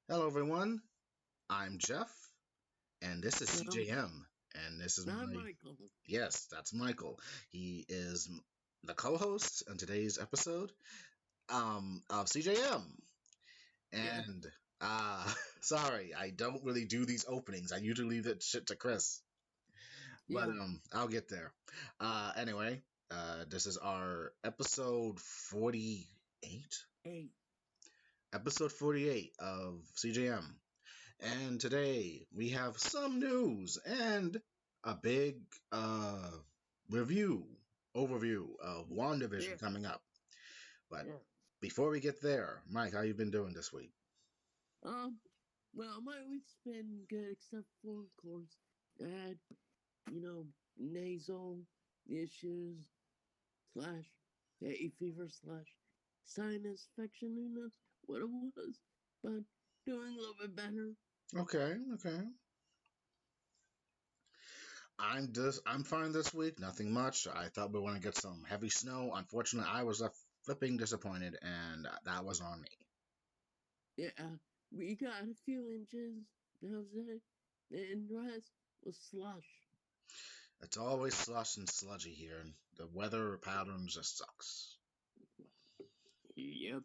Hello, everyone. I'm Jeff, and this is No, CJM, and this is not my Michael. yes, that's Michael. He is the co-host in today's episode of CJM, Yeah, and sorry, I don't really do these openings. I usually leave that shit to Chris, but yeah. I'll get there. Anyway, this is our episode 48, Hey, episode 48 of CJM. And today we have some news and a big overview of WandaVision yeah, coming up. But yeah. before we get there, Mike, how you been doing this week? Um, well, my week's been good, except for, of course, I had, nasal issues slash hay fever slash sinus infection. Who knows what it was? But doing a little bit better. Okay. I'm fine this week. Nothing much. I thought we were going to get some heavy snow. Unfortunately, I was flipping disappointed, and that was on me. Yeah, we got a few inches. That was it. And the rest was slush. It's always slush and sludgy here, and the weather pattern just sucks. Yep.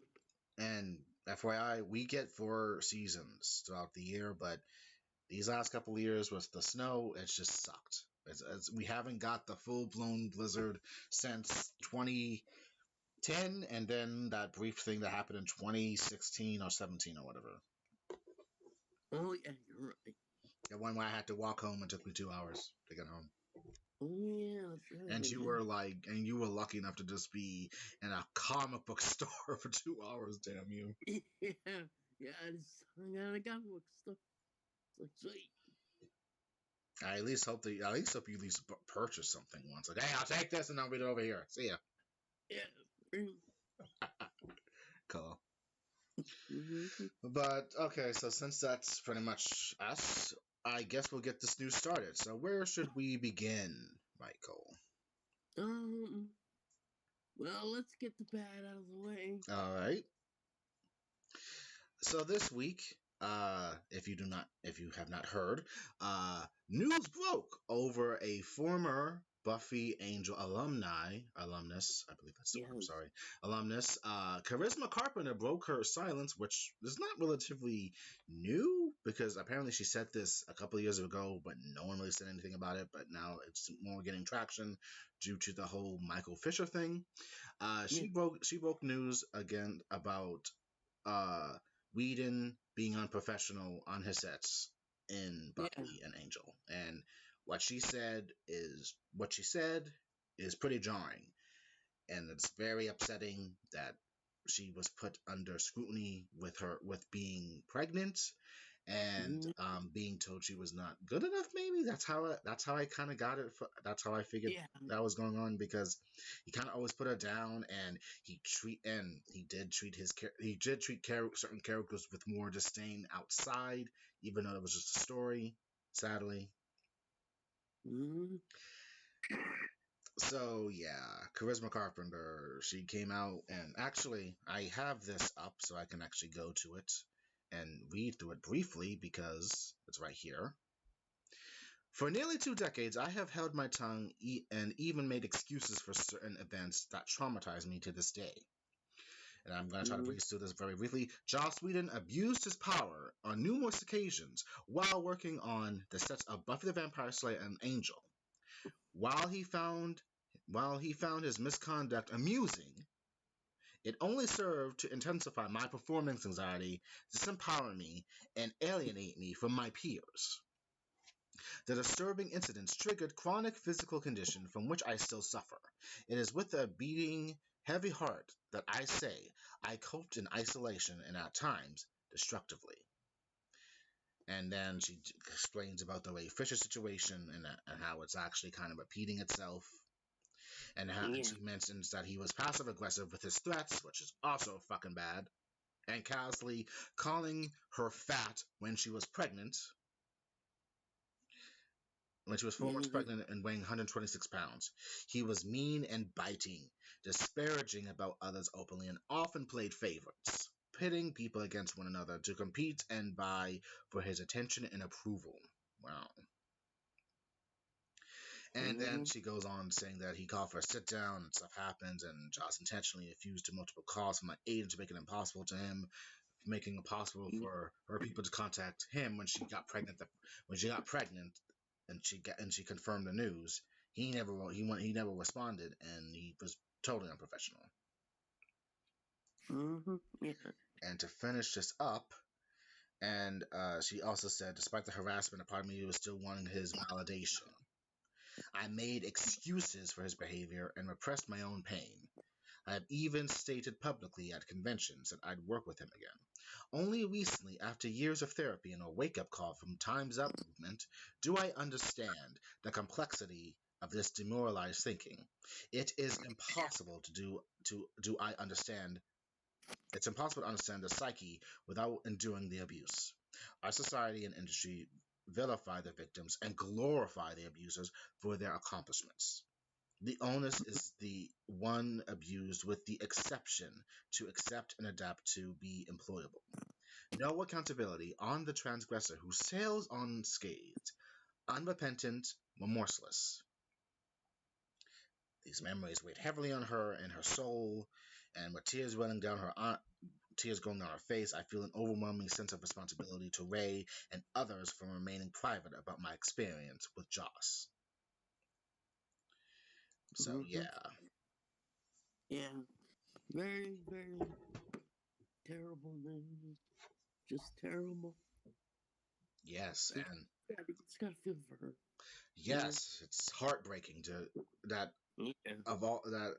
And FYI, we get 4 seasons throughout the year, but these last couple of years with the snow, it's just sucked. We haven't got the full blown blizzard since 2010, and then that brief thing that happened in 2016 or 17 or whatever. Oh, yeah, you're right. The one where I had to walk home and took me 2 hours to get home. Oh, yeah, that's right. And you were lucky enough to just be in a comic book store for 2 hours. Damn you! Yeah, yeah, I just hung out at comic book stuff. It's like, sweet. At least hope you at least purchase something once. Like, hey, I'll take this and I'll read it over here. See ya. Yeah. Cool. Mm-hmm. But okay, so since that's pretty much us, I guess we'll get this news started. So where should we begin, Michael? Um, well, let's get the bad out of the way. All right. So this week, if you have not heard, news broke over a former Buffy Angel alumnus, I believe that's the word. I'm Yes. sorry, alumnus. Charisma Carpenter broke her silence, which is not relatively new because apparently she said this a couple of years ago, but no one really said anything about it. But now it's more getting traction due to the whole Michael Fisher thing. Yeah. She broke news again about Whedon being unprofessional on his sets in Yeah. Buffy and Angel. And what she said is pretty jarring. And it's very upsetting that she was put under scrutiny with being pregnant and being told she was not good enough. Maybe that's how I kind of got it. That's how I figured Yeah. that was going on because he kind of always put her down, and he did treat certain characters with more disdain outside, even though it was just a story. Sadly. Mm-hmm. So yeah, Charisma Carpenter, she came out, and actually I have this up so I can actually go to it and read through it briefly because it's right here. For nearly 2 decades, I have held my tongue and even made excuses for certain events that traumatize me to this day. And I'm going to try to Mm-hmm. breeze through this very briefly. Joss Whedon abused his power on numerous occasions while working on the sets of Buffy the Vampire Slayer and Angel. While he found his misconduct amusing, it only served to intensify my performance anxiety, disempower me, and alienate me from my peers. The disturbing incidents triggered chronic physical condition from which I still suffer. It is with a beating, heavy heart that I say I coped in isolation and at times destructively. And then she explains about the Ray Fisher situation and how it's actually kind of repeating itself. And Yeah. she mentions that he was passive aggressive with his threats, which is also fucking bad. And casually calling her fat when she was pregnant, when she was 4 months Mm-hmm. pregnant and weighing 126 pounds. He was mean and biting, disparaging about others openly, and often played favorites. pitting people against one another to compete and vie for his attention and approval. Wow. And then she goes on saying that he called for a sit down and stuff happens, and Joss intentionally refused to multiple calls from an agent to make it impossible to him, making it possible for her people to contact him when she got pregnant. When she got pregnant, and she confirmed the news, he never responded, and he was totally unprofessional. Yeah. And to finish this up, and she also said, despite the harassment, a part of me was still wanting his validation. I made excuses for his behavior and repressed my own pain. I have even stated publicly at conventions that I'd work with him again. Only recently, after years of therapy and a wake-up call from Time's Up movement, do I understand the complexity of this demoralized thinking. It is impossible to I understand. It's impossible to understand the psyche without enduring the abuse. Our society and industry vilify the victims and glorify the abusers for their accomplishments. The onus is the one abused with the exception to accept and adapt to be employable. No accountability on the transgressor who sails unscathed, unrepentant, remorseless. These memories weighed heavily on her and her soul, and with tears going down her face, I feel an overwhelming sense of responsibility to Ray and others for remaining private about my experience with Joss. So, yeah. Yeah. Very, very terrible news. Just terrible. Yes, and it's gotta feel for her. yes, it's heartbreaking of all that.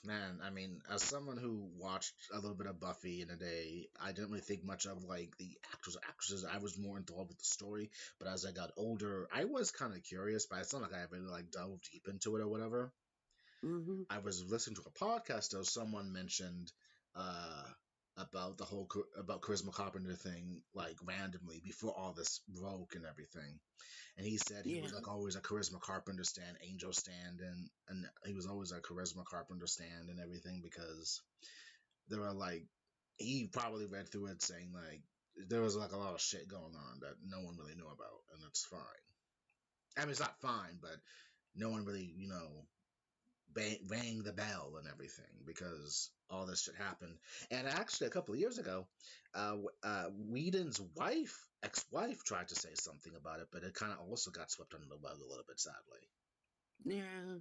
Man, I mean, as someone who watched a little bit of Buffy in a day, I didn't really think much of like the actors or actresses. I was more enthralled with the story. But as I got older, I was kind of curious, but it's not like I really like dove deep into it or whatever. I was listening to a podcast though. Someone mentioned about the whole about Charisma Carpenter thing, like randomly before all this broke and everything. And he said he was like always a Charisma Carpenter stand, Angel stand, and he was always a Charisma Carpenter stand and everything because there were like he probably read through it saying like there was like a lot of shit going on that no one really knew about, and it's fine. I mean, it's not fine, but no one really rang the bell and everything because all this shit happened. And actually, a couple of years ago, Whedon's ex-wife, tried to say something about it, but it kind of also got swept under the rug a little bit, sadly. Yeah,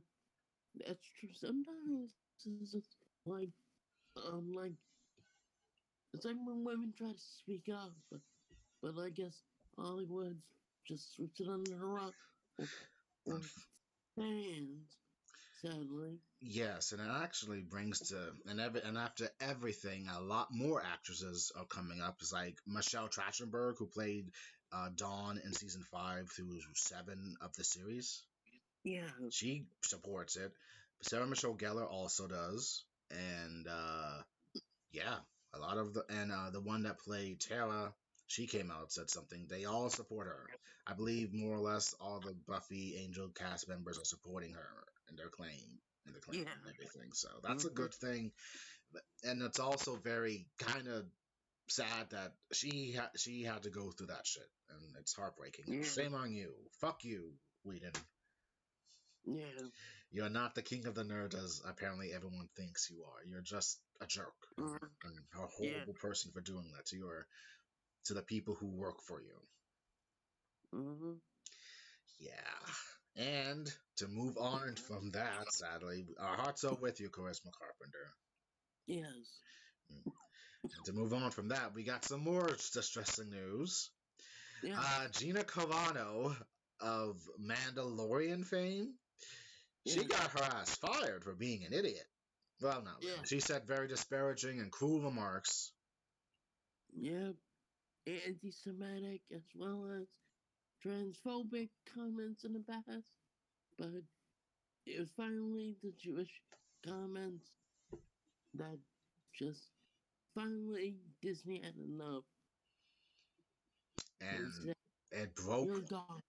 that's true. Sometimes it's just like it's like when women try to speak up, but I guess Hollywood just sweeps it under the rug. Or fans, sadly. Yes, and it actually brings to and after everything, a lot more actresses are coming up. It's like Michelle Trachtenberg, who played Dawn in season 5 through 7 of the series. Yeah, she supports it. Sarah Michelle Gellar also does, and yeah, a lot of the one that played Tara, she came out and said something. They all support her. I believe more or less all the Buffy Angel cast members are supporting her in their claim and everything. So that's a good thing. And it's also very kind of sad that she had to go through that shit, and it's heartbreaking. Yeah. Shame on you. Fuck you, Whedon. Yeah. You're not the king of the nerd as apparently everyone thinks you are. You're just a jerk and a horrible person for doing that to the people who work for you. Yeah. And to move on from that, sadly, our hearts are with you, Charisma Carpenter. Yes. And to move on from that, we got some more distressing news. Yeah. Gina Carano of Mandalorian fame, she got her ass fired for being an idiot. Well, not really. She said very disparaging and cruel remarks. Yep. Anti-Semitic as well as transphobic comments in the past. But it was finally the Jewish comments that just finally Disney had enough. And it broke. You're gone.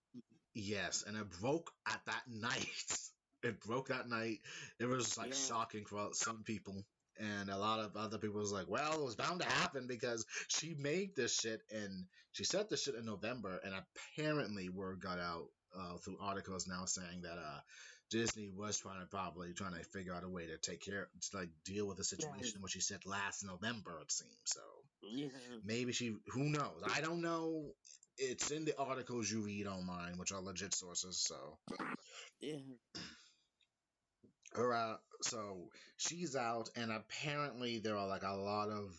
Yes, and it broke at that night. It broke that night. It was like shocking for some people. And a lot of other people was like, well, it was bound to happen because she made this shit and she said this shit in November, and apparently word got out through articles now saying that Disney was probably trying to figure out a way to deal with the situation, what she said last November, it seems. So maybe who knows? I don't know. It's in the articles you read online, which are legit sources. So so she's out, and apparently there are like a lot of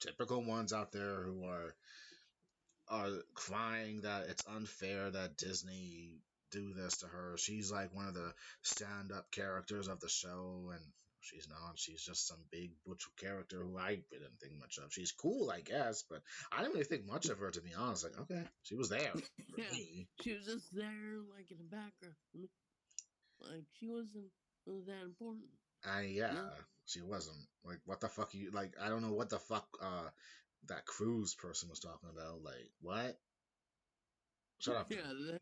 typical ones out there who are crying that it's unfair that Disney do this to her. She's like one of the stand-up characters of the show, and she's not. She's just some big butch character who I didn't think much of. She's cool, I guess, but I didn't really think much of her, to be honest. Like, okay, she was there for me. She was just there, like in the background. Like she wasn't that important. She wasn't. Like, what the fuck you like? I don't know what the fuck that cruise person was talking about. Like, what? Shut up.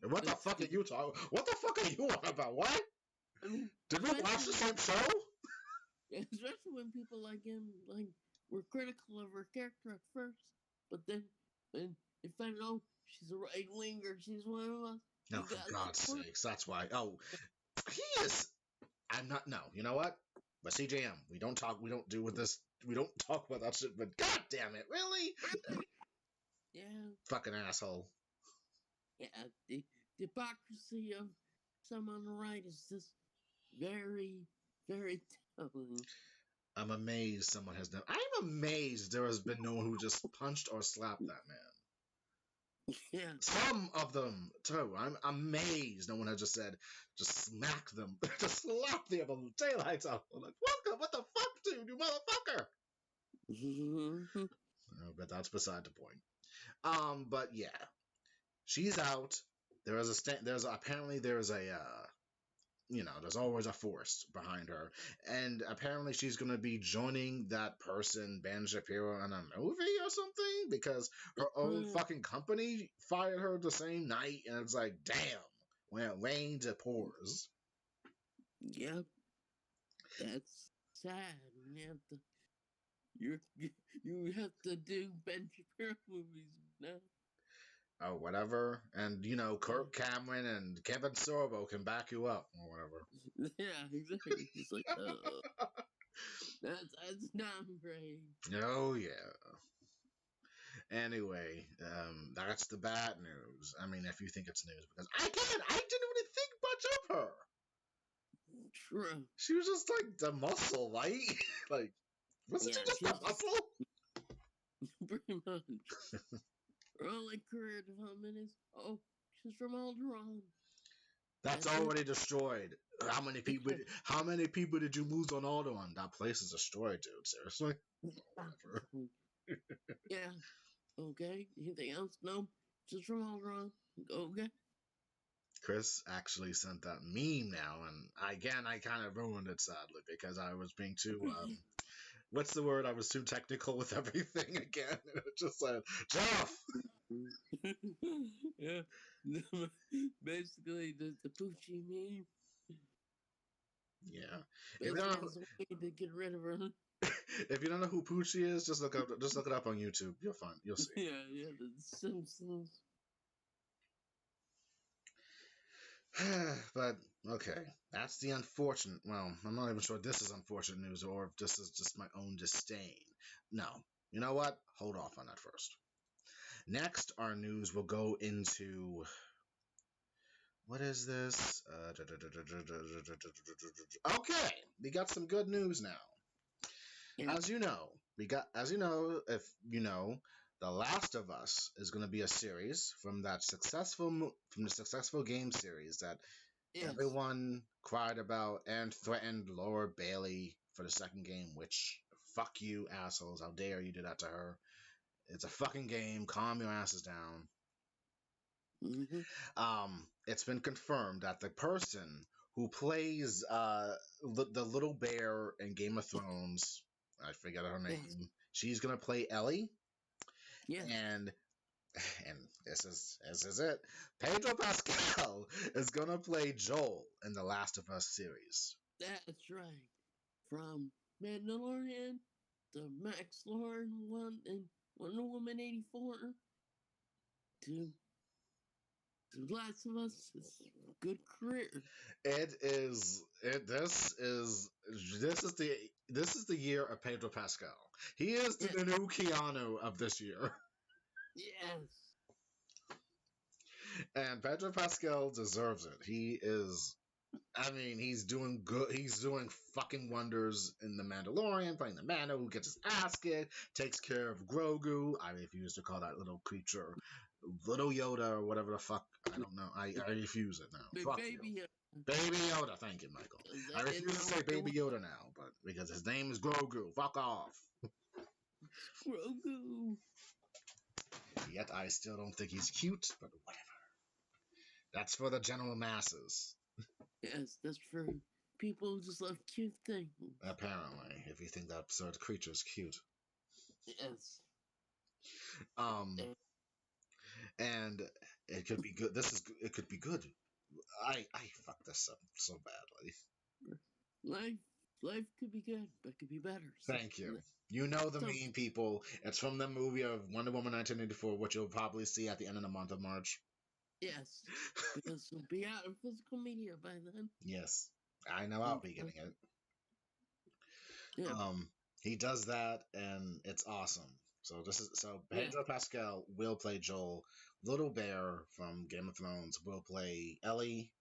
What the fuck are you talking? What the fuck are you on about? What? I mean, did we watch the same show? Especially when people like him were critical of her character at first, but then when they found out she's a right winger, she's one of us. No, for God's sakes, that's why. Oh, he is. I'm not. No, you know what? But CJM, we don't talk about that shit. But God damn it, really? Yeah. Fucking asshole. Yeah, the hypocrisy of some on the right is just very, very telling. I'm amazed someone has done. I'm amazed there has been no one who just punched or slapped that man. Yeah. Some of them too. I'm amazed no one has just said, just smack them, just slap the daylights out. I'm like, what the fuck, dude, you motherfucker? But that's beside the point. But yeah, she's out. There's always a force behind her, and apparently she's going to be joining that person, Ben Shapiro, in a movie or something, because her own fucking company fired her the same night, and it's like, damn, when it rains, it pours. Yep, that's sad. You have to do Ben Shapiro movies now. Oh, whatever. And, Kirk Cameron and Kevin Sorbo can back you up or whatever. Yeah, exactly. It's like, that's not great. Oh, yeah. Anyway, that's the bad news. I mean, if you think it's news. Because, I didn't really think much of her. True. She was just like the muscle, right? Like, wasn't she just a muscle? Pretty much. Her only career development is, she's from Alderaan. That's already destroyed. How many people did you lose on Alderaan? That place is destroyed, dude. Seriously? Whatever. Yeah. Okay. Anything else? No. Just from Alderaan. Okay. Chris actually sent that meme now, and again, I kind of ruined it sadly because I was being too what's the word? I was too technical with everything again. It just said, Jeff! Yeah. Basically, the Poochie meme. Yeah. If you don't know, way to get rid of her. If you don't know who Poochie is, just look it up on YouTube. You'll see. Yeah, the Simpsons. But okay, that's the unfortunate. Well, I'm not even sure if this is unfortunate news or if this is just my own disdain. No, you know what? Hold off on that first. Next, our news will go into what is this? Okay, we got some good news now. Yeah. As you know, if you know, The Last of Us is going to be a series from the successful game series that everyone cried about and threatened Laura Bailey for the second game, which, fuck you, assholes. How dare you do that to her? It's a fucking game. Calm your asses down. Mm-hmm. It's been confirmed that the person who plays the little bear in Game of Thrones, I forget her name, she's going to play Ellie. Yeah. And this is it. Pedro Pascal is going to play Joel in the Last of Us series. That's right. From Mandalorian, the Max Lauren one, and Wonder Woman 84 to Last of Us. It's a good career. It is. This is the year of Pedro Pascal. He is the new Keanu of this year, Yes. and Pedro Pascal deserves it. He is. I mean, he's doing good. He's doing fucking wonders in The Mandalorian, playing the Mando who gets his ass kicked, takes care of Grogu. I refuse to call that little creature Little Yoda or whatever the fuck. I don't know. I refuse it now. Fuck Baby you. Baby Yoda. Thank you, Michael. I in refuse to say Baby Yoda now, but because his name is Grogu. Fuck off. Grogu. Yet I still don't think he's cute, but whatever. That's for the general masses. Yes, that's for people who just love cute things. Apparently, if you think that absurd creature's cute. Yes. And it could be good. It could be good. I fucked this up so badly. Life could be good, but it could be better. Thank you. You know the meme, people. It's from the movie of Wonder Woman 1984, which you'll probably see at the end of the month of March. Yes, because it'll be out in physical media by then. Yes, I know I'll be getting it. Yeah. He does that, and it's awesome. So Pedro Pascal will play Joel. Little Bear from Game of Thrones will play Ellie,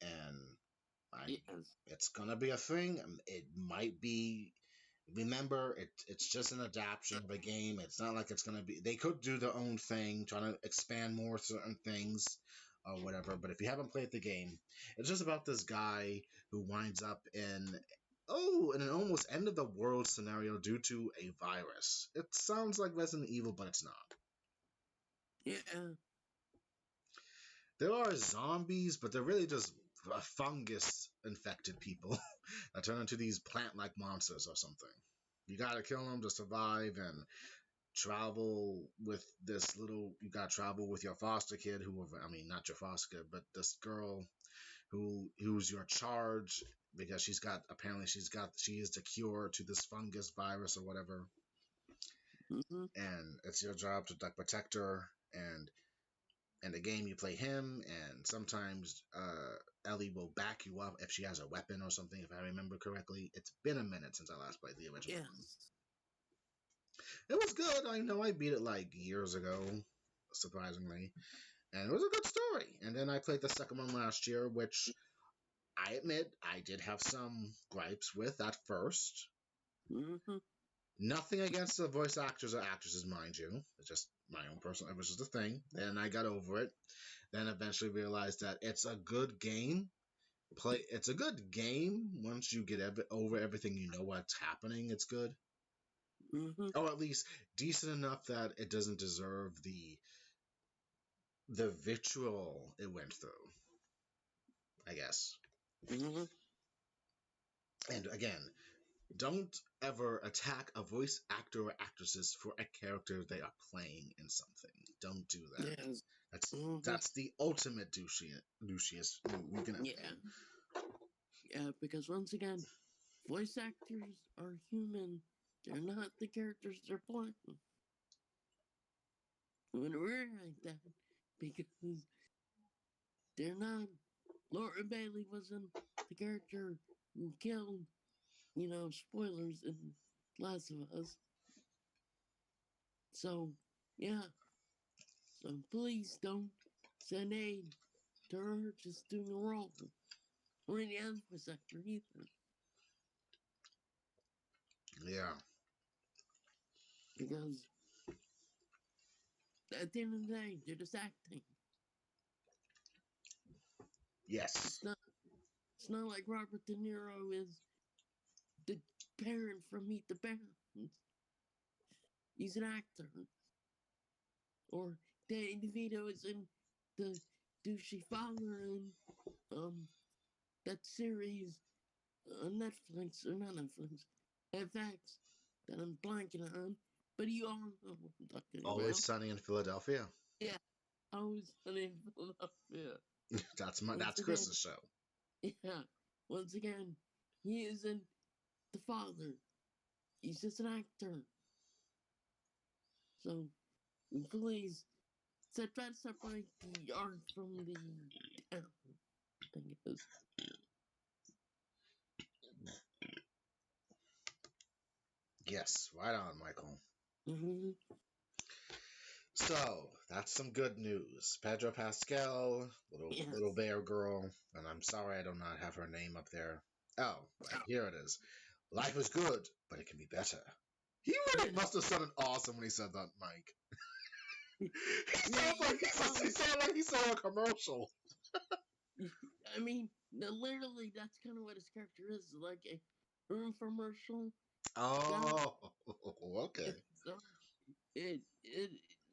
and it's gonna be a thing. It might be. Remember, it's just an adaptation of a game. It's not like it's gonna be. They could do their own thing, trying to expand more certain things or whatever. But if you haven't played the game, it's just about this guy who winds up in an almost end of the world scenario due to a virus. It sounds like Resident Evil, but it's not. Yeah. There are zombies, but they're really just fungus infected people that turn into these plant-like monsters or something. You gotta kill them to survive and travel with you gotta travel with your foster kid, not your foster kid, but this girl who's your charge, because she is the cure to this fungus virus or whatever. Mm-hmm. And it's your job to protect her, and in the game you play him, and sometimes Ellie will back you up if she has a weapon or something, if I remember correctly. It's been a minute since I last played the original one. It was good. I know I beat it like years ago, surprisingly, and it was a good story. And then I played the second one last year, which I admit I did have some gripes with at first. Mm-hmm. Nothing against the voice actors or actresses, mind you. It's just my own personal. It was just a thing. Then I got over it. Then eventually realized that it's a good game. It's a good game once you get over everything. You know what's happening. It's good, or at least decent enough that it doesn't deserve the vitriol it went through, I guess. Mm-hmm. And again, don't ever attack a voice actor or actresses for a character they are playing in something. Don't do that. Yes. That's the ultimate douchiest you can ever do. Yeah, because once again, voice actors are human. They're not the characters they're playing. When we're like that, because they're not. Laura Bailey wasn't the character who killed, spoilers in Last of Us. So, yeah. So please don't send aid to her just doing a role. Or any other voice actor either. Yeah. Because at the end of the day, they're just acting. Yes. It's not like Robert De Niro is the parent from Meet the Parents. He's an actor. Or Danny DeVito is in the douchey father in that series on Netflix, or not Netflix, FX, that I'm blanking on. But you all know what I'm talking about. Always Sunny in Philadelphia. Yeah, Always Sunny in Philadelphia. That's Chris's show. Yeah, once again, he isn't the father He's just an actor. So please try to separate the art from the talent, I guess. Yes, right on, Michael. Mm-hmm. So that's some good news. Pedro Pascal, little Yes. bear girl, and I'm sorry I do not have her name up there. Oh, right here it is. Life is good, but it can be better. He really must have sounded awesome when he said that, Mike. He sounded like he saw a commercial. I mean, literally, that's kind of what his character is, like a infomercial. Oh, okay. So it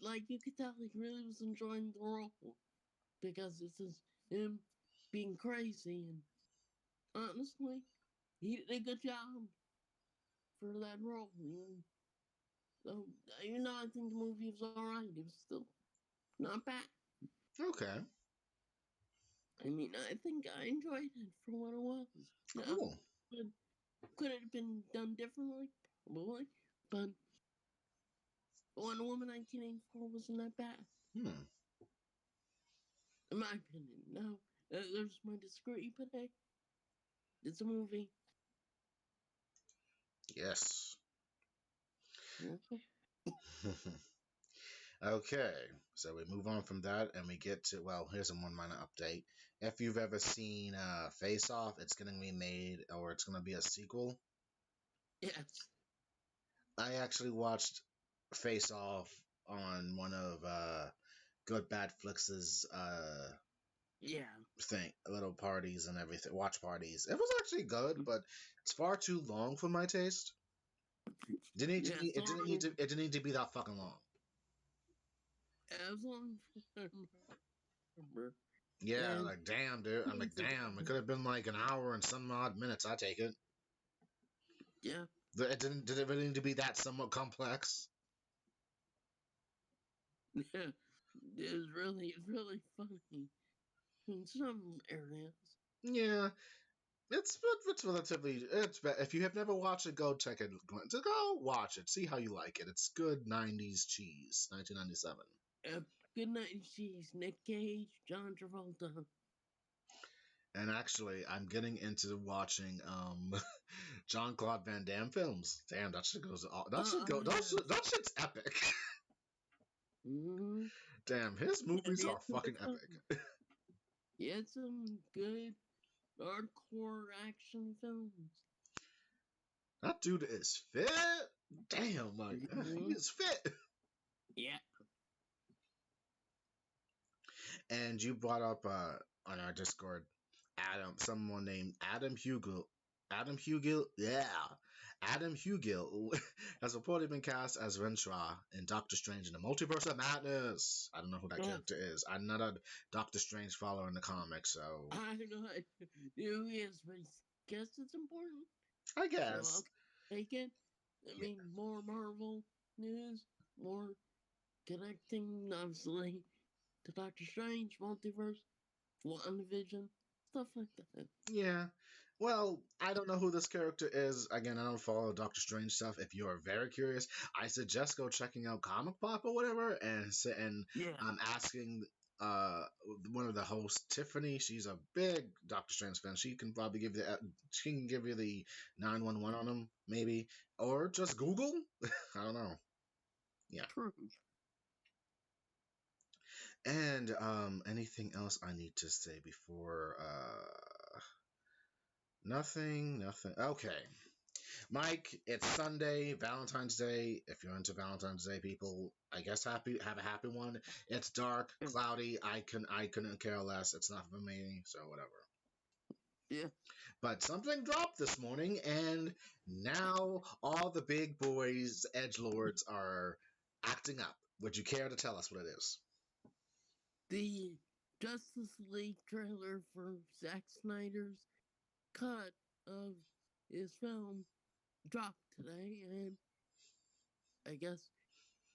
like you could tell he really was enjoying the role because this is him being crazy, and honestly, he did a good job for that role. So even though I think the movie was alright, it was still not bad. Okay, I mean, I think I enjoyed it for what it was. Now, cool. could it have been done differently? Probably, but Wonder Woman 1984 wasn't that bad, Hmm. in my opinion. Now, there's my disagree, but hey, it's a movie. Yes. Mhm. Okay, so we move on from that and we get to, well, here's a one minor update. If you've ever seen Face Off, it's going to be made, or it's going to be a sequel. Yes. I actually watched Face Off on one of Good Bad Flix's Yeah. little parties and everything, watch parties. It was actually good, but it's far too long for my taste. Yeah, It didn't need to be that fucking long. as long as I remember. Yeah, And like damn, dude. I'm like, damn. It could have been like an hour and some odd minutes. I take it. yeah, It didn't. Did it really need to be that somewhat complex? yeah, it's really funny in some areas. Yeah, it's relatively. If you have never watched it, go check it. Go watch it. See how you like it. It's good '90s cheese. 1997. Uh, Good night, cheese. Nick Cage, John Travolta. And actually, I'm getting into watching John Claude Van Damme films. Damn, that shit goes. That should go. Yes. That shit's epic. Mm-hmm. Damn, his Yeah, movies are fucking epic. he had some good hardcore action films. That dude is fit. Damn, like he Mm-hmm. is fit. Yeah. And you brought up on our Discord someone named Adam Hugill. Adam Hugill, yeah. Adam Hugill has reportedly been cast as Ventra in Doctor Strange in the Multiverse of Madness. I don't know who that Yeah. character is. I'm not a Doctor Strange follower in the comics, so I know who he is, but I guess it's important. I So guess. I'll take it. I Yeah. mean, more Marvel news, more connecting, obviously, to Doctor Strange, Multiverse, WandaVision, stuff like that. Yeah. Well, I don't know who this character is. Again, I don't follow Doctor Strange stuff. If you are very curious, I suggest go checking out Comic Pop or whatever and Yeah, asking uh one of the hosts, Tiffany. She's a big Doctor Strange fan. She can give you the 911 on him maybe, or just Google. I don't know. Yeah. true. And anything else I need to say before nothing. Okay. Mike, it's Sunday, Valentine's Day. If you're into Valentine's Day, people, I guess have a happy one. It's dark, cloudy. I couldn't care less. It's not for me, so whatever. Yeah. But something dropped this morning, and now all the big boys, edge lords, are acting up. Would you care to tell us what it is? The Justice League trailer for Zack Snyder's cut of his film dropped today, and I guess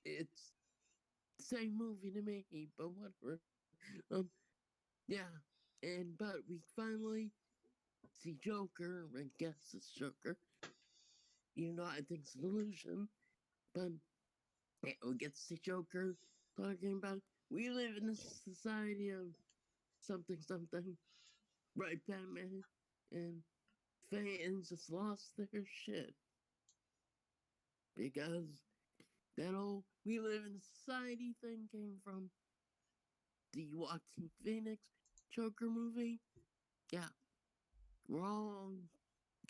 it's the same movie to me, but whatever. Um, yeah, but we finally see Joker, I guess it's Joker. even though I think it's an illusion, but it gets the Joker talking about we live in a society of something something, right, Batman? And fans just lost their shit because that whole we live in a society thing came from the Joaquin Phoenix Joker movie. Yeah, we're all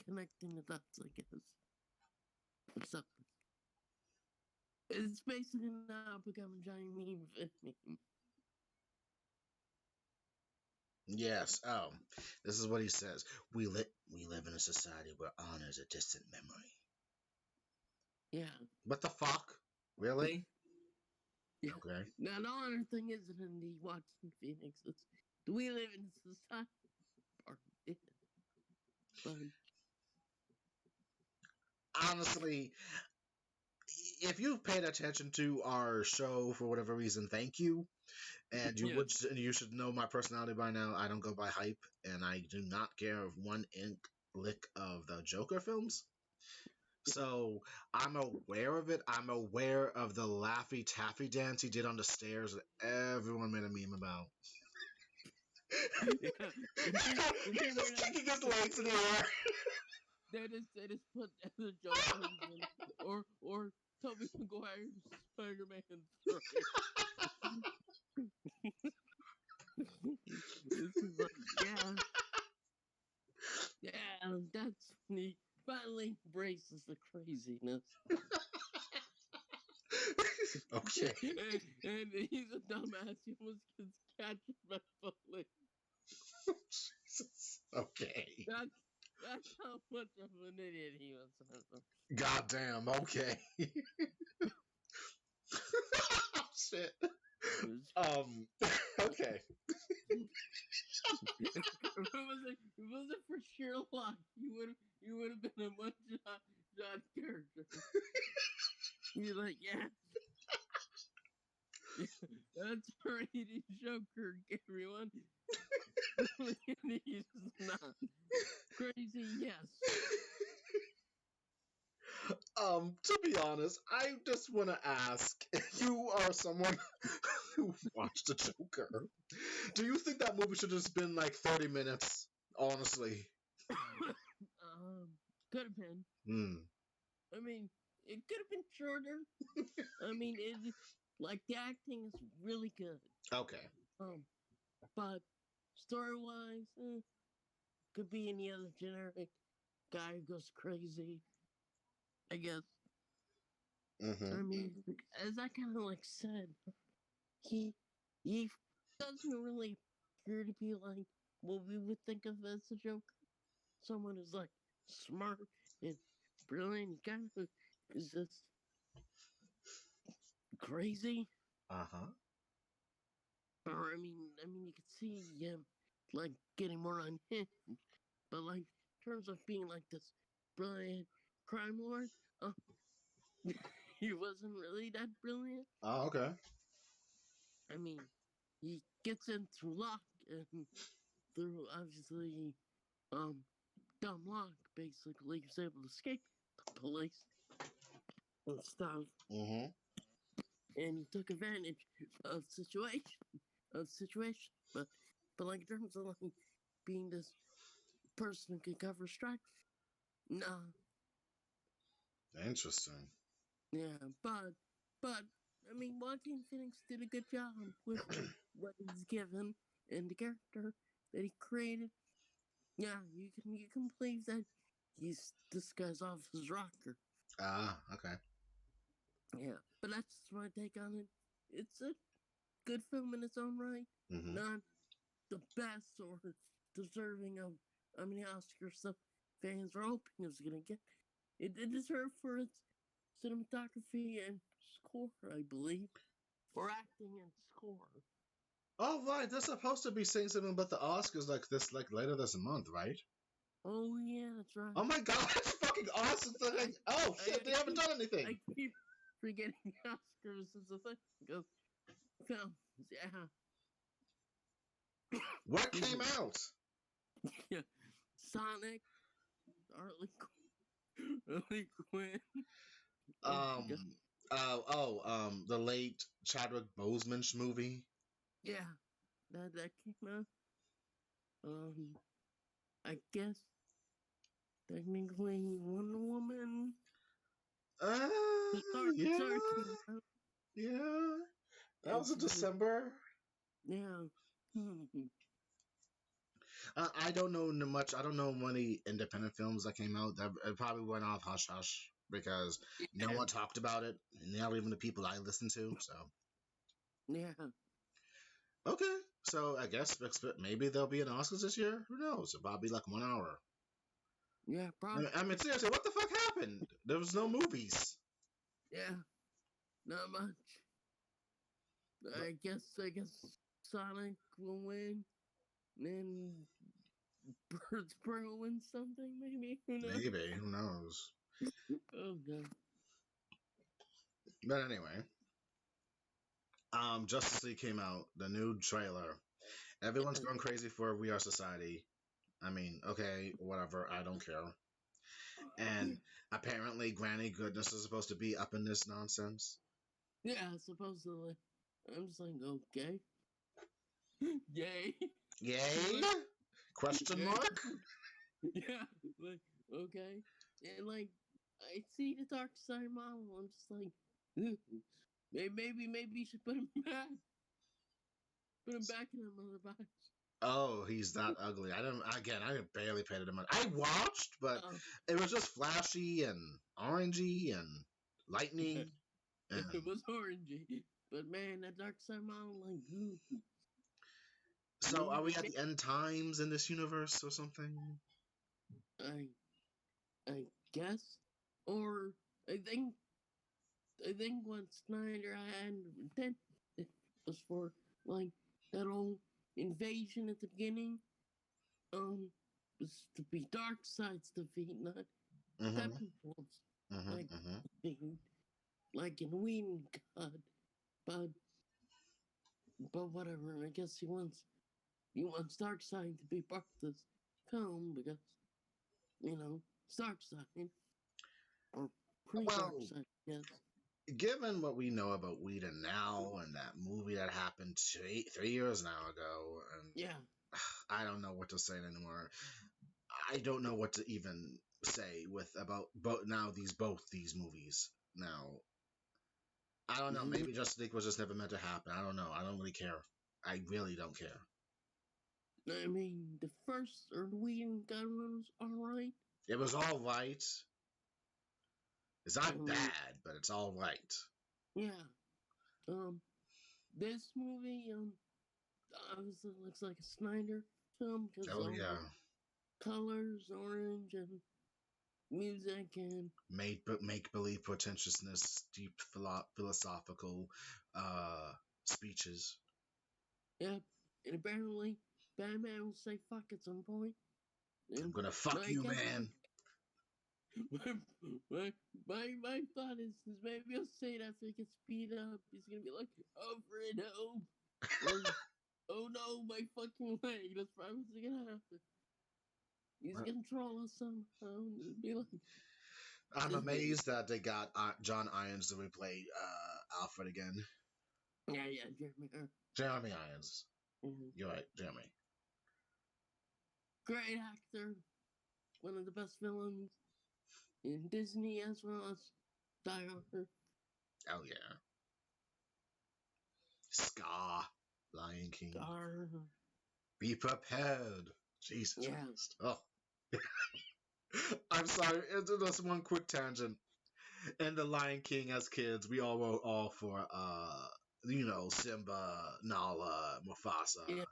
connecting the dots, I guess. What's up? It's basically now becoming a giant meme. Yes. Oh, this is what he says. We live in a society where honor is a distant memory. Yeah. What the fuck? Really? Yeah. Okay. Now, the honor thing isn't in the Joaquin Phoenix. It's do we live in a society part of it? But Honestly, if you've paid attention to our show for whatever reason, thank you. And yeah. you should know my personality by now. I don't go by hype, and I do not care of one ink lick of the Joker films. So I'm aware of it. I'm aware of the Laffy Taffy dance he did on the stairs that everyone made a meme about. Yeah. He's just kicking his legs in the air. They just put the Joker in or Tobey Maguire's Spider-Man 3. This is like yeah, that's when he finally embraces the craziness. Okay. And he's a dumbass. He almost gets captured by police. Jesus. Okay. That's how much of an idiot he was. Goddamn. Okay. Shit. Okay. If it wasn't for sheer luck, you would have been a much John character. You're like, yeah, that's rated Joker, everyone. He's not crazy. Yes. To be honest, I just want to ask, if you are someone who watched the Joker, do you think that movie should have just been like 30 minutes? Honestly. Could have been. Hmm. I mean, it could have been shorter. I mean, like the acting is really good. Okay. But story-wise, could be any other generic guy who goes crazy. I guess. Mm-hmm. I mean, as I kind of like said, he doesn't really appear to be like what we would think of as a Joker. Someone who's like smart and brilliant. He kind of is just crazy. Uh-huh. Or you could see him like getting more unhinged. But like in terms of being like this brilliant crime lord, he wasn't really that brilliant. Oh, okay. I mean, he gets in through luck and through obviously dumb luck. Basically, he was able to escape the police and stuff, Mm-hmm. and he took advantage of situation. But like in terms of like being this person who can cover strike, nah, Interesting. yeah, but I mean, Joaquin Phoenix did a good job with what he's given and the character that he created. Yeah, you can believe that he's this guy's off his rocker. Ah, okay. Yeah, but that's my take on it. It's a good film in its own right. Mm-hmm. Not the best or deserving of how many Oscars the fans are hoping it's gonna get. It did deserve for its cinematography and score, I believe, or acting and score. Oh, right. They're supposed to be saying something about the Oscars like later this month, right? Oh yeah, that's right. Oh my god, that's fucking awesome. Oh shit, they haven't done anything. I keep forgetting Oscars is a thing because films, yeah. What came out? Yeah, Sonic, Harley Quinn. Like when? Oh god. Um. The late Chadwick Boseman's movie. Yeah, that came out. I guess technically Wonder Woman. Sorry, Yeah, came out. yeah. That was It's in December. yeah. I don't know much. I don't know many independent films that came out. That it probably went off hush hush because no Yeah, one talked about it, not even the people I listen to. So yeah, okay, so I guess maybe there'll be an Oscars this year. Who knows? It'll probably be like 1 hour. yeah, I mean, probably. seriously, what the fuck happened? There was no movies. Yeah, not much. But I guess Sonic will win. Then Birds Pro win something, maybe. Who knows? maybe who knows? Oh god. But anyway, Justice League came out. The new trailer. Everyone's Yeah, going crazy for We Are Society. I mean, okay, whatever. I don't care. And apparently, Granny Goodness is supposed to be up in this nonsense. yeah, supposedly. I'm just like, okay. Yay. Yay? Like, Question yay. mark? Yeah, like, okay. And like, I see the dark side model. I'm just like, maybe you should put him back. Put him back in that mother box. Oh, he's that ugly. I barely paid it much. I watched, but Oh, it was just flashy and orangey and lightning. it And was orangey. But man, that dark side model, like, so, are we at maybe, the end times in this universe or something? I, I guess. Or, I think I think what Snyder had intended was for like that old invasion at the beginning. Was to be Darkseid's defeat, not Mm-hmm. Steppenwolf's Mm-hmm. like Mm-hmm. defeat, like in Whedon cut. But whatever. I guess he wants Darkseid to be part of this film because it's Darkseid or Well, pre-Darkseid, I guess. given what we know about Whedon now and that movie that happened 3 years now ago, and Yeah. I don't know what to say anymore. I don't know what to even say with about both these movies now. I don't know. Mhm. Maybe Justice League was just never meant to happen. I don't know. I don't really care. I really don't care. I mean, the first or the Whedon gun was alright. It was all right. It's not Um, bad, but it's all right. yeah. Um, this movie, obviously looks like a Snyder film because Oh all the yeah, colors, orange, and music, and make believe pretentiousness, deep philosophical speeches. yeah. And apparently, Batman will say "fuck" at some point. I'm And gonna fuck my you, guess, man. my thought is maybe he'll say it after he gets beat up. He's gonna be like, "Over and hope," or "Oh no, my fucking leg." That's probably what's gonna happen. He's gonna troll us somehow and be like, I'm amazed that they got John Irons to replay Alfred again. yeah, Jeremy. Jeremy Irons. Mhm. You're right, Jeremy. Great actor, one of the best villains in Disney as well as Die Hard. Oh yeah. Scar, Lion King. Star. Be prepared. Jesus Yeah, Christ. Oh. I'm sorry. It's just one quick tangent. In the Lion King, as kids, we all were all for Simba, Nala, Mufasa. yeah.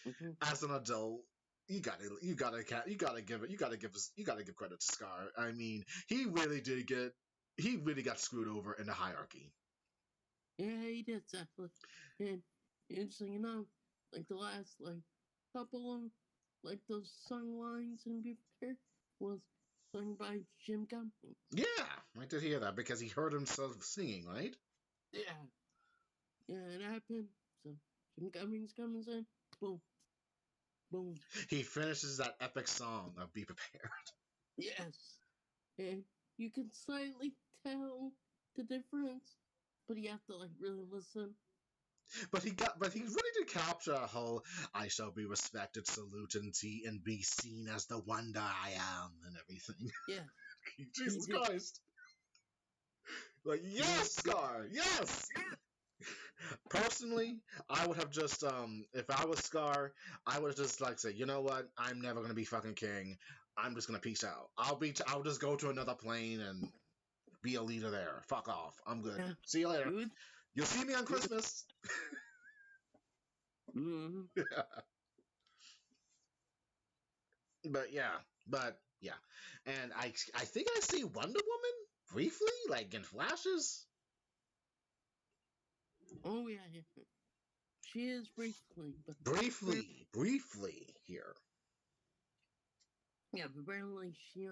Mm-hmm. As an adult, you gotta give credit to Scar. I mean, he really got screwed over in the hierarchy. Yeah, he did exactly. And interesting enough, like the last couple of those sung lines in Be Prepared was sung by Jim Cummings. Yeah, I did hear that because he heard himself singing, right? Yeah, yeah, it happened. So Jim Cummings comes in, boom, boom. He finishes that epic song of Be Prepared. Yes, and you can slightly tell the difference, but you have to like really listen. But he's ready to capture a whole "I shall be respected, salute, and be seen as the wonder I am" and everything. Yeah, Jesus Christ! Like, yes, Scar, yes. Personally, I would have just if I was Scar, I would just like say, you know what? I'm never gonna be fucking king. I'm just gonna peace out. I'll just go to another plane and be a leader there. Fuck off. I'm good. Yeah. See you later. Would, You'll see me on Christmas. mm-hmm. But yeah, and I think I see Wonder Woman briefly, like in flashes. Oh yeah. She is briefly, but Briefly here. yeah, but apparently she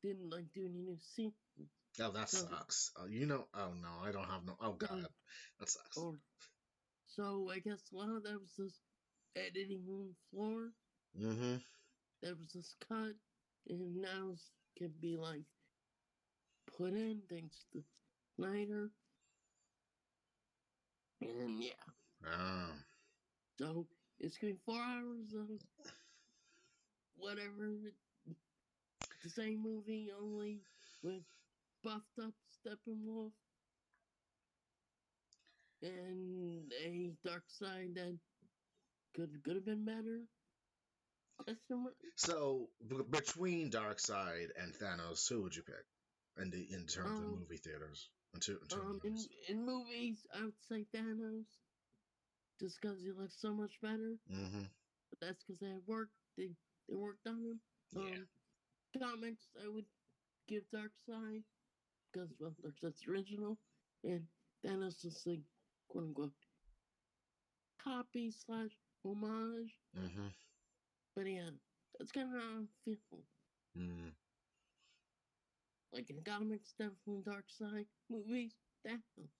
didn't like do any new scenes. Oh, that sucks. Oh no, I don't have no. Oh god, that sucks. So I guess a lot of that was this editing room floor. Mm-hmm. That was this cut, and now it can be like put in thanks to Snyder. And yeah. Oh. So it's gonna be 4 hours of whatever, the same movie, only with buffed up Steppenwolf and a dark side that could have been better. So between Darkseid and Thanos, who would you pick in terms of movie theaters? In movies, I would say Thanos, just because he looks so much better. Mm-hmm. But that's because they worked. They worked on him. Yeah. Comics, I would give Darkseid because Darkseid's original, and Thanos is like quote unquote copy / homage. Mm-hmm. But yeah, that's kind of how I feel. Mm. Like in comics, definitely Darkseid. Movies, Thanos.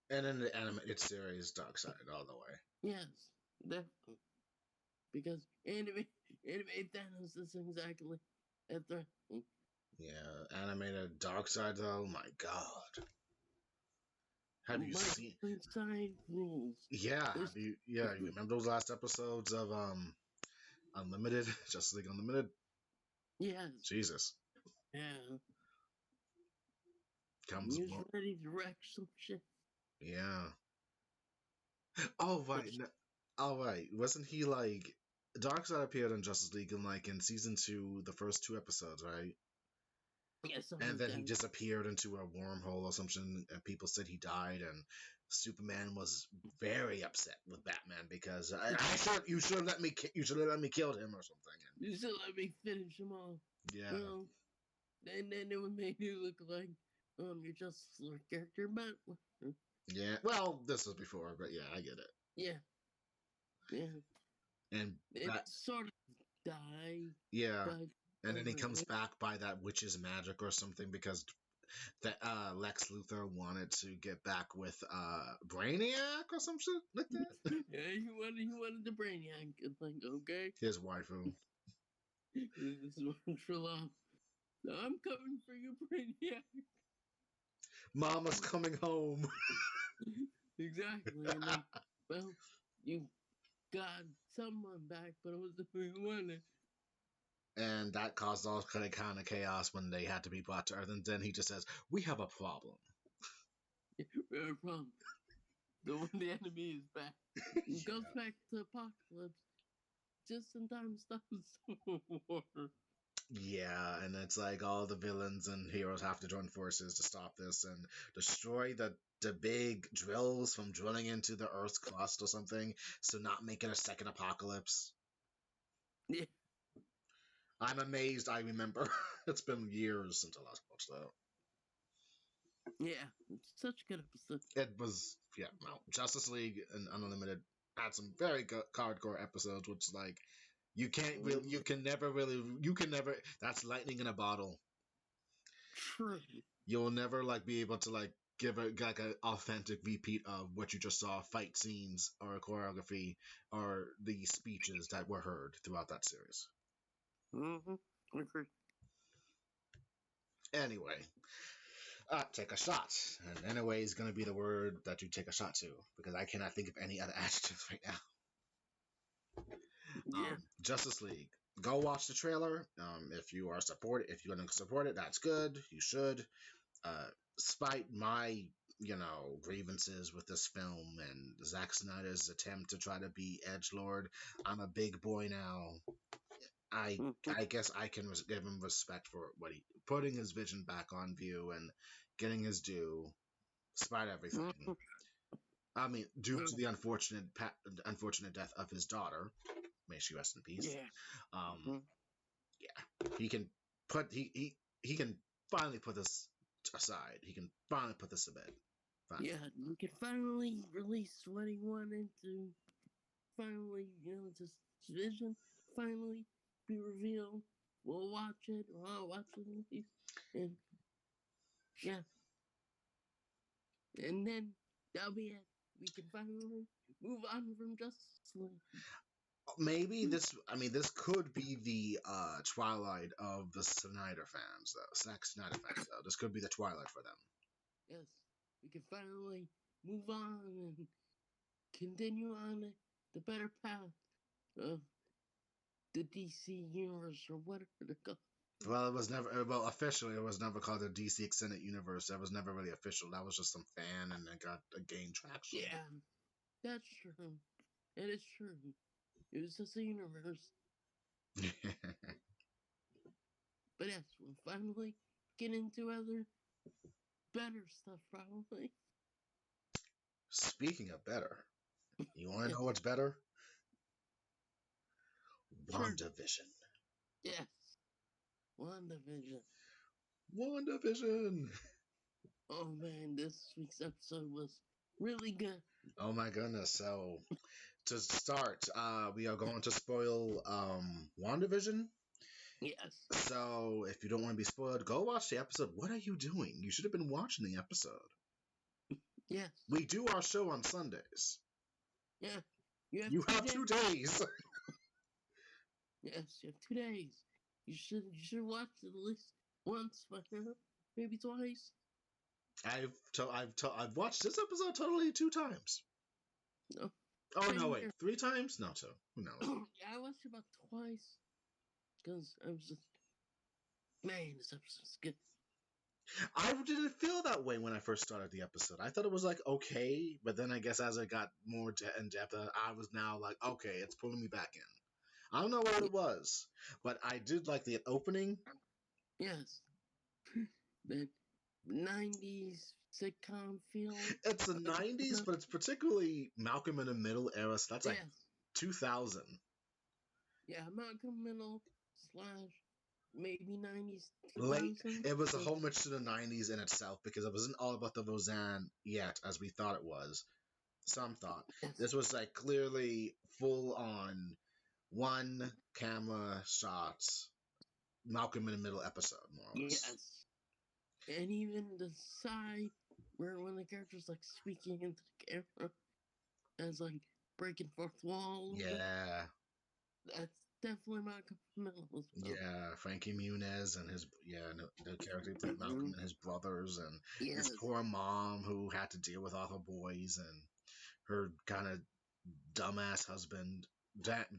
And in the animated series, Darkseid all the way. Yes, definitely. Because anime Thanos is exactly a threat. Yeah, animated Darkseid though, my god. Have you seen Side rules? Yeah, you remember those last episodes of Unlimited? Justice League Unlimited? Yes. Jesus. Yeah. Comes He was ready to wreck some shit. Yeah. Oh right. Wasn't he like Darkseid appeared in Justice League in season 2, the first 2 episodes, right? Yes, and then he disappeared into a wormhole or something, and people said he died, and Superman was very upset with Batman because you should have let me kill him or something. You should let me finish him off. Yeah. Well, and then it would make you look like your Justice League character, but yeah. Well, this was before, but yeah, I get it. Yeah. And it sort of died. Yeah. But and then he comes back by that witch's magic or something because Lex Luthor wanted to get back with Brainiac or some shit like that. Yeah, he wanted the Brainiac. It's like, okay. His waifu. This is one trill off. I'm coming for you, Brainiac. Mama's coming home. Exactly. And then, well, you got someone back, but it was the who you wanted. And that caused all kind of chaos when they had to be brought to Earth. And then he just says, "We have a problem." We have a problem. The enemy is back. He goes back to Apocalypse just in time to stop the Civil War. Yeah, and it's like all the villains and heroes have to join forces to stop this and destroy the big drills from drilling into the Earth's crust or something, so not make it a second apocalypse. Yeah. I'm amazed I remember. It's been years since I last watched that. Yeah, it's such a good episode. It was, Justice League and Unlimited had some very good hardcore episodes, which like you can never. That's lightning in a bottle. True. You'll never be able to give an authentic repeat of what you just saw, fight scenes or choreography or the speeches that were heard throughout that series. Mm-hmm. I agree. Anyway, take a shot. And anyway is going to be the word that you take a shot to, because I cannot think of any other adjectives right now. Yeah. Justice League. Go watch the trailer. If you're going to support it, that's good. You should. Despite my, grievances with this film and Zack Snyder's attempt to try to be edgelord, I'm a big boy now. I guess I can give him respect for what he putting his vision back on view and getting his due, despite everything. I mean, due to the unfortunate death of his daughter, may she rest in peace. Yeah. Yeah, he can he can finally put this aside. He can finally put this to bed. Finally. Yeah, we can finally release what he wanted to. Finally, this vision finally be revealed. We'll watch it, or I'll watch it at least. And yeah. And then that'll be it. We can finally move on from Justice League. Maybe this could be the twilight of the Snyder fans, though. Zack Snyder fans, though. This could be the twilight for them. Yes, we can finally move on and continue on the better path of the DC universe, or whatever they're called. Well, officially, it was never called the DC Extended Universe. That was never really official. That was just some fan, and it gained traction. Yeah, that's true. It is true. It was just a universe. But yes, we'll finally get into other better stuff, probably. Speaking of better, you want to know what's better? WandaVision. Yes. WandaVision. Oh man, this week's episode was really good. Oh my goodness. So to start, we are going to spoil WandaVision. Yes. So if you don't want to be spoiled, go watch the episode. What are you doing? You should have been watching the episode. Yes. We do our show on Sundays. Yeah. You have 2 days. Yes, you have 2 days. You should watch it at least once, maybe twice. I've watched this episode totally 2 times. No. Oh no, wait, 3 times? No, 2. Who knows? Yeah, I watched it about twice because I was just, man, this episode's good. I didn't feel that way when I first started the episode. I thought it was like okay, but then I guess as I got more in depth, I was now like, okay, it's pulling me back in. I don't know what it was, but I did like the opening. Yes. The 90s sitcom feel. It's the 90s, but it's particularly Malcolm in the Middle era, so that's like 2000. Yeah, Malcolm Middle / maybe 90s. Late. It was a homage to the 90s in itself because it wasn't all about the Roseanne yet, as we thought it was. Some thought. This was like clearly full on one camera shots, Malcolm in the Middle episode, more or less. Yes. And even the side where when the character's like speaking into the camera as like breaking fourth wall. Yeah. That's definitely Malcolm Middle as well. Yeah, Frankie Muniz and the character played Malcolm and his brothers and his poor mom who had to deal with all her boys and her kind of dumbass husband,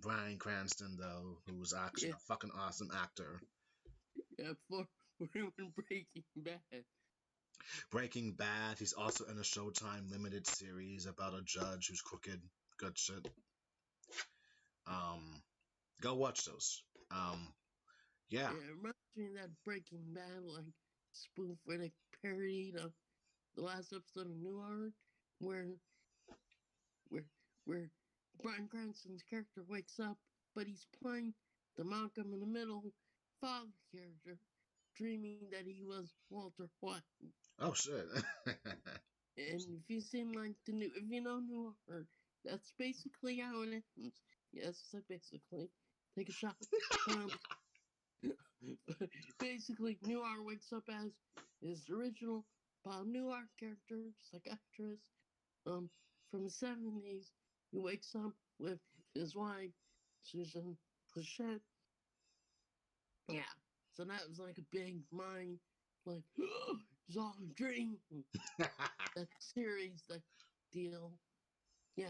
Bryan Cranston, though, who was actually a fucking awesome actor. Yeah, for Breaking Bad. Breaking Bad. He's also in a Showtime limited series about a judge who's crooked. Good shit. Go watch those. Yeah. It reminds me of that Breaking Bad like spoof where they parodied the last episode of Noir, where Bryan Cranston's character wakes up, but he's playing the Malcolm in the Middle father character, dreaming that he was Walter White. Oh shit! And if you seem like if you know Noir, that's basically how it ends. Yes, basically. Take a shot. Basically, Noir wakes up as his original Bob Noir character, psychiatrist, from the 70s. He wakes up with his wife, Susan Plachette. Yeah, so that was like a big mind like, it's all a dream. That series, that deal. Yeah.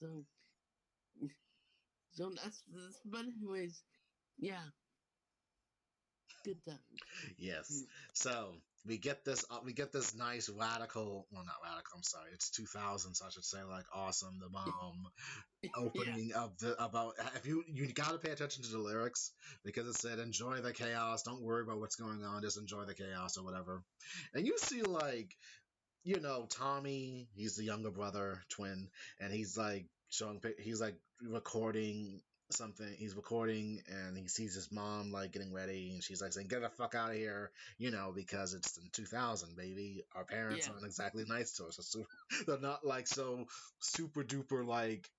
So, that's this. But anyways, yeah. Good times. Yes. So we get this nice radical, well, not radical, I'm sorry, it's 2000s, I should say, like awesome the bomb Yeah. opening of the about if you got to pay attention to the lyrics because it said enjoy the chaos, don't worry about what's going on, just enjoy the chaos or whatever. And you see like, you know, Tommy, he's the younger brother, twin, and he's like he's like recording something. He's recording and he sees his mom like getting ready and she's like saying, get the fuck out of here, you know, because it's in 2000, baby. Our parents Yeah. aren't exactly nice to us. So they're not like so super duper like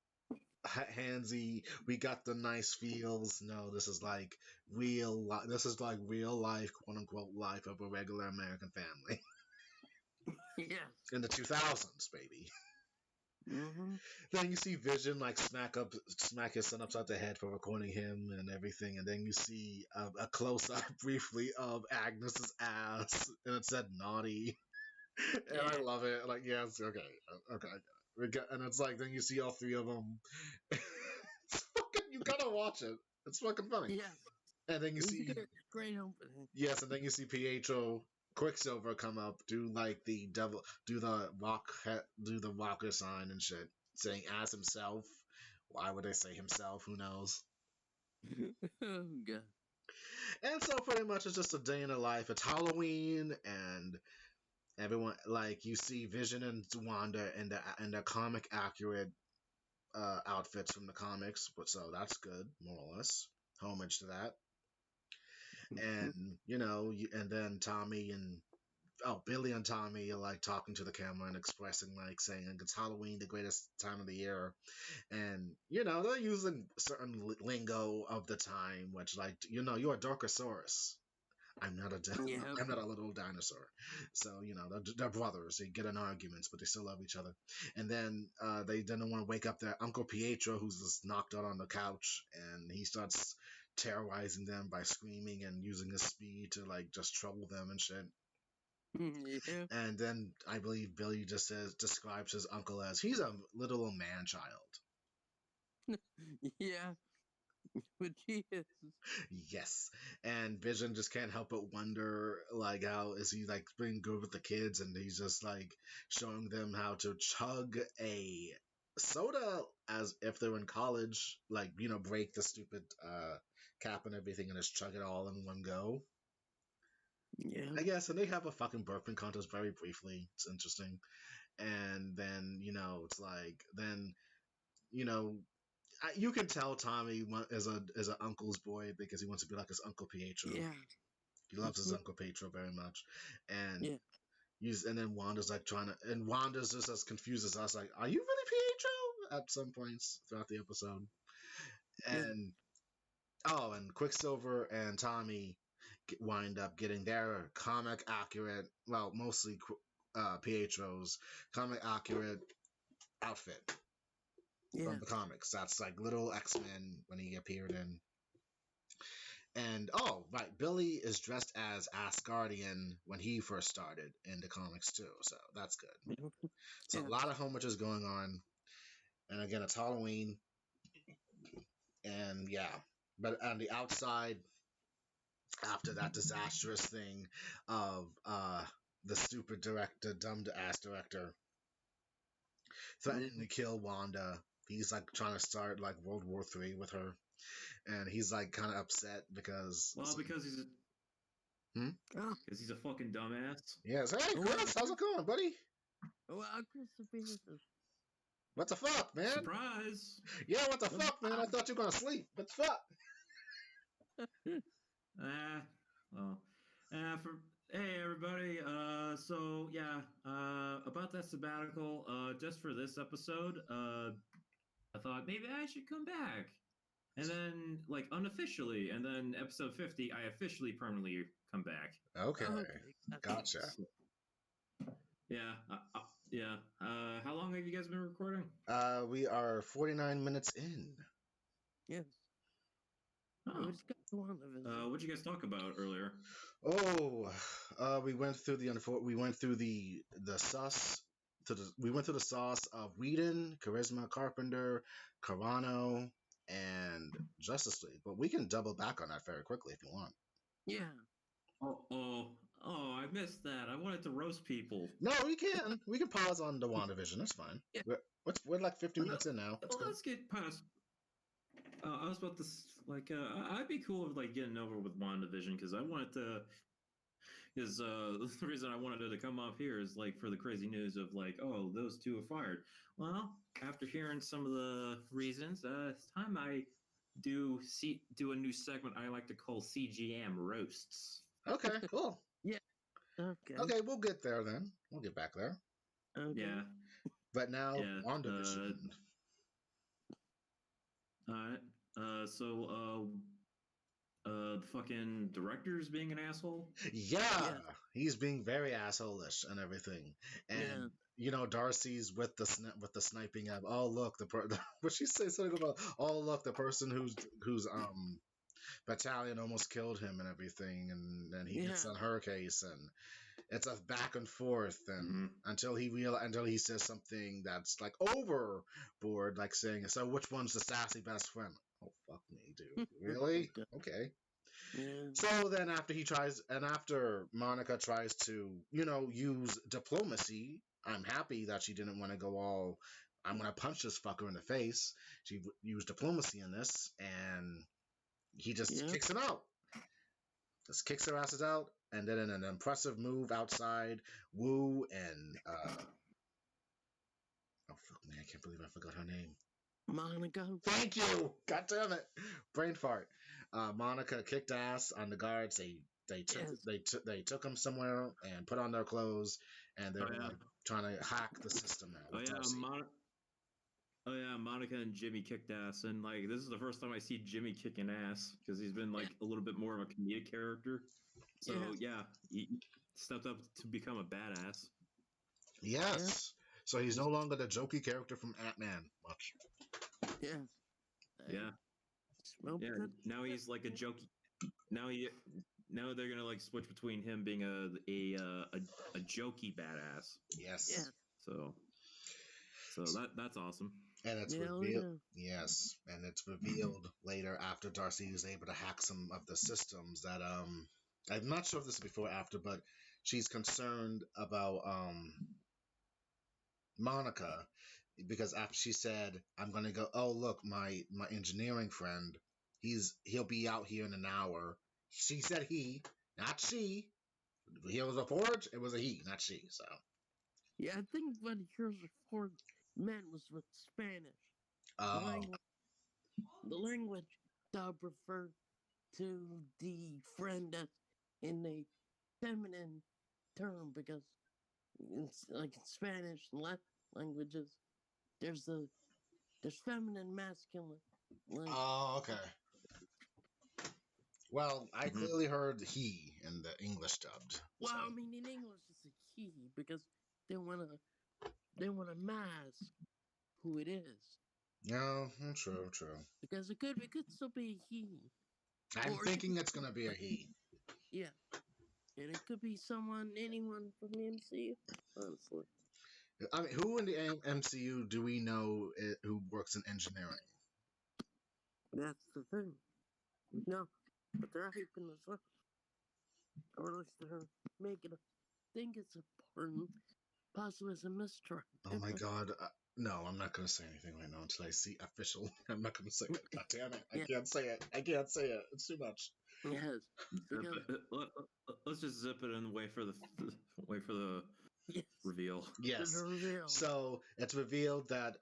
handsy. We got the nice feels. No, this is like this is like real life, quote unquote, life of a regular American family. Yes. In the 2000s, baby. Mm-hmm. Then you see Vision like smack his son upside the head for recording him and everything, and then you see a close up briefly of Agnes's ass, and it said naughty, and I Yeah. love it. Like, yes, okay, okay, and it's like then you see all three of them. It's fucking, you gotta watch it. It's fucking funny. Yes. And then you It's see, a great opening. yes, and then you see Pietro Quicksilver come up, do like the devil, do the rocker sign and shit, saying as himself. Why would they say himself? Who knows? Oh god. And so pretty much it's just a day in the life. It's Halloween, and everyone like you see Vision and Wanda in the comic accurate outfits from the comics, but so that's good, more or less. Homage to that. And you know, and then Tommy and Billy and Tommy are like talking to the camera and expressing like saying it's Halloween, the greatest time of the year, and you know they're using certain lingo of the time, which like you know you're a Darkosaurus. Yeah. I'm not a little dinosaur. So you know they're brothers. They get in arguments, but they still love each other. And then they didn't want to wake up their Uncle Pietro, who's just knocked out on the couch, and he starts terrorizing them by screaming and using his speed to like just trouble them and shit. Yeah. And then I believe Billy just describes his uncle as he's a little man child. Yeah. But he is. Yes. And Vision just can't help but wonder like how is he like being good with the kids and he's just like showing them how to chug a soda as if they're in college, like, you know, break the stupid cap and everything and just chug it all in one go. Yeah. I guess, and they have a fucking burping contest very briefly. It's interesting. And then, you know, it's like then, you know, you can tell Tommy is a uncle's boy because he wants to be like his Uncle Pietro. Yeah. He loves his Uncle Pietro very much, and Yeah. and then Wanda's like and Wanda's just as confused as us, like, "Are you really Pietro?" At some points throughout the episode, Yeah. and and Quicksilver and Tommy wind up getting their comic accurate, well, mostly Pietro's comic accurate outfit Yeah. from the comics. That's like little X-Men when he appeared in. And right, Billy is dressed as Asgardian when he first started in the comics too, so that's good. So a Yeah. lot of homages going on, and again, it's Halloween, and yeah. But on the outside, after that disastrous thing of the stupid director, dumb ass director, threatening to kill Wanda, he's like trying to start like World War III with her, and he's like kind of upset because because he's Oh. because he's a fucking dumbass. yes. Hey, Chris, how's it going, buddy? Well, Christopher. What the fuck, man? Surprise! Yeah, what the fuck, man? I thought you were gonna sleep. What the fuck? Hey everybody. So yeah, about that sabbatical. Just for this episode, I thought maybe I should come back, and then like unofficially, and then episode 50, I officially permanently come back. Okay, gotcha. Yeah, yeah. How long have you guys been recording? We are 49 minutes in. Yes. Oh. It's got WandaVision. What'd you guys talk about earlier? We went through the sauce of Whedon, Charisma, Carpenter, Carano, and Justice League. But we can double back on that very quickly if you want. Yeah. Oh! I missed that. I wanted to roast people. No, we can. We can pause on the WandaVision. That's fine. Yeah. We're like 50 minutes in now. That's Well, good. let's get past. I was about to I'd be cool with like getting over with WandaVision because I wanted to. Because the reason I wanted it to come up here is like for the crazy news of like, oh, those two are fired. Well, after hearing some of the reasons, it's time I do a new segment I like to call CJM roasts. Okay, cool. Okay. Okay, we'll get there then. We'll get back there. Okay. Yeah. But now, Yeah, WandaVision. All right. The fucking director's being an asshole. Yeah, he's being very asshole-ish and everything. And Darcy's with the sniping app. Oh look, what she say something about? Oh look, the person whose battalion almost killed him and everything, and then he gets on her case, and it's a back and forth, and until he says something that's like overboard, like saying, "So which one's the sassy best friend?" Oh fuck me, dude. Really? Okay. Yeah. So then after Monica tries to, use diplomacy, I'm happy that she didn't want to go all, I'm going to punch this fucker in the face. She used diplomacy in this, and he just kicks him out. Just kicks her asses out, and then in an impressive move outside, Wu and, oh fuck me, I can't believe I forgot her name. Monica. Thank you. God damn it. Brain fart. Monica kicked ass on the guards. They took them somewhere and put on their clothes, and they were like trying to hack the system now. Monica and Jimmy kicked ass, and like this is the first time I see Jimmy kicking ass because he's been like a little bit more of a comedic character. So he stepped up to become a badass. Yes. So he's no longer the jokey character from Ant-Man. Much. Yeah. Yeah. Now he's like a jokey. Now they're gonna like switch between him being a jokey badass. Yes. Yeah. So that's awesome. And it's revealed. Yes, and it's revealed later after Darcy is able to hack some of the systems that I'm not sure if this is before or after, but she's concerned about Monica, because after she said, "I'm gonna go," oh look, my engineering friend, he'll be out here in an hour. She said he, not she. He was a forge. It was a he, not she. So yeah, I think what Heroes of Forge meant was with Spanish. The language dub referred to the friend as in a feminine term because it's like in Spanish and Latin languages, there's feminine, masculine. Okay. Well, I clearly heard he in the English dubbed. Well, so. I mean, in English it's a he because they wanna mask who it is. No, true. Because it could still be a he. I'm thinking it's gonna be a he. Yeah, and it could be anyone from the MCU, honestly. I mean, who in the MCU do we know who works in engineering? That's the thing. No, but they're hyping this up. Or at least they're making it think it's important, possibly as a mystery. Oh my god. No, I'm not going to say anything right now until I see official. I'm not going to say it. God damn it. I can't say it. It's too much. Yes. Let's just zip it and wait for the reveal. Yes. So it's revealed that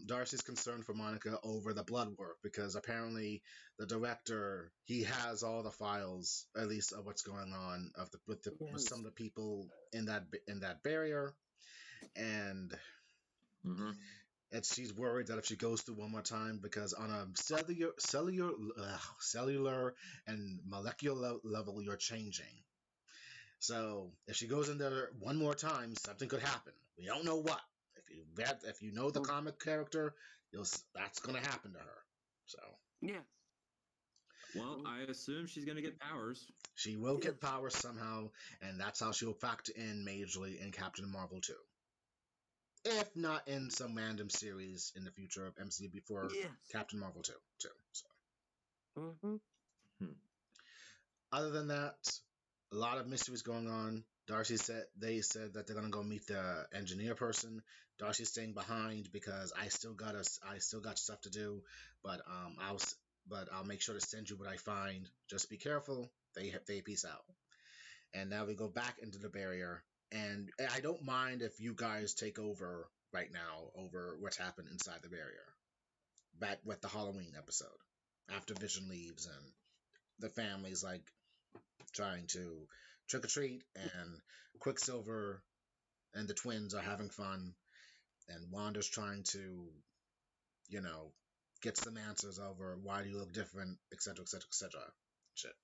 Darcy's concerned for Monica over the blood work because apparently the director, he has all the files, at least of what's going on with some of the people in that barrier, and she's worried that if she goes through one more time, because on a cellular and molecular level, you're changing. So if she goes in there one more time, something could happen. We don't know what. If you know the comic character, that's going to happen to her. So Well, I assume she's gonna get powers. She will get Yes. powers somehow, and that's how she'll factor in majorly in Captain Marvel 2. If not in some random series in the future of MCU before Yes. Captain Marvel 2, too. So. Mm-hmm. Other than that, a lot of mysteries going on. Darcy said that they're gonna go meet the engineer person. Darcy's staying behind because I still got stuff to do, but I'll make sure to send you what I find. Just be careful. They peace out. And now we go back into the barrier, and I don't mind if you guys take over right now over what's happened inside the barrier. Back with the Halloween episode, after Vision leaves and the family's like trying to trick or treat, and Quicksilver and the twins are having fun, and Wanda's trying to, get some answers over why do you look different, etc., etc., etc. Shit.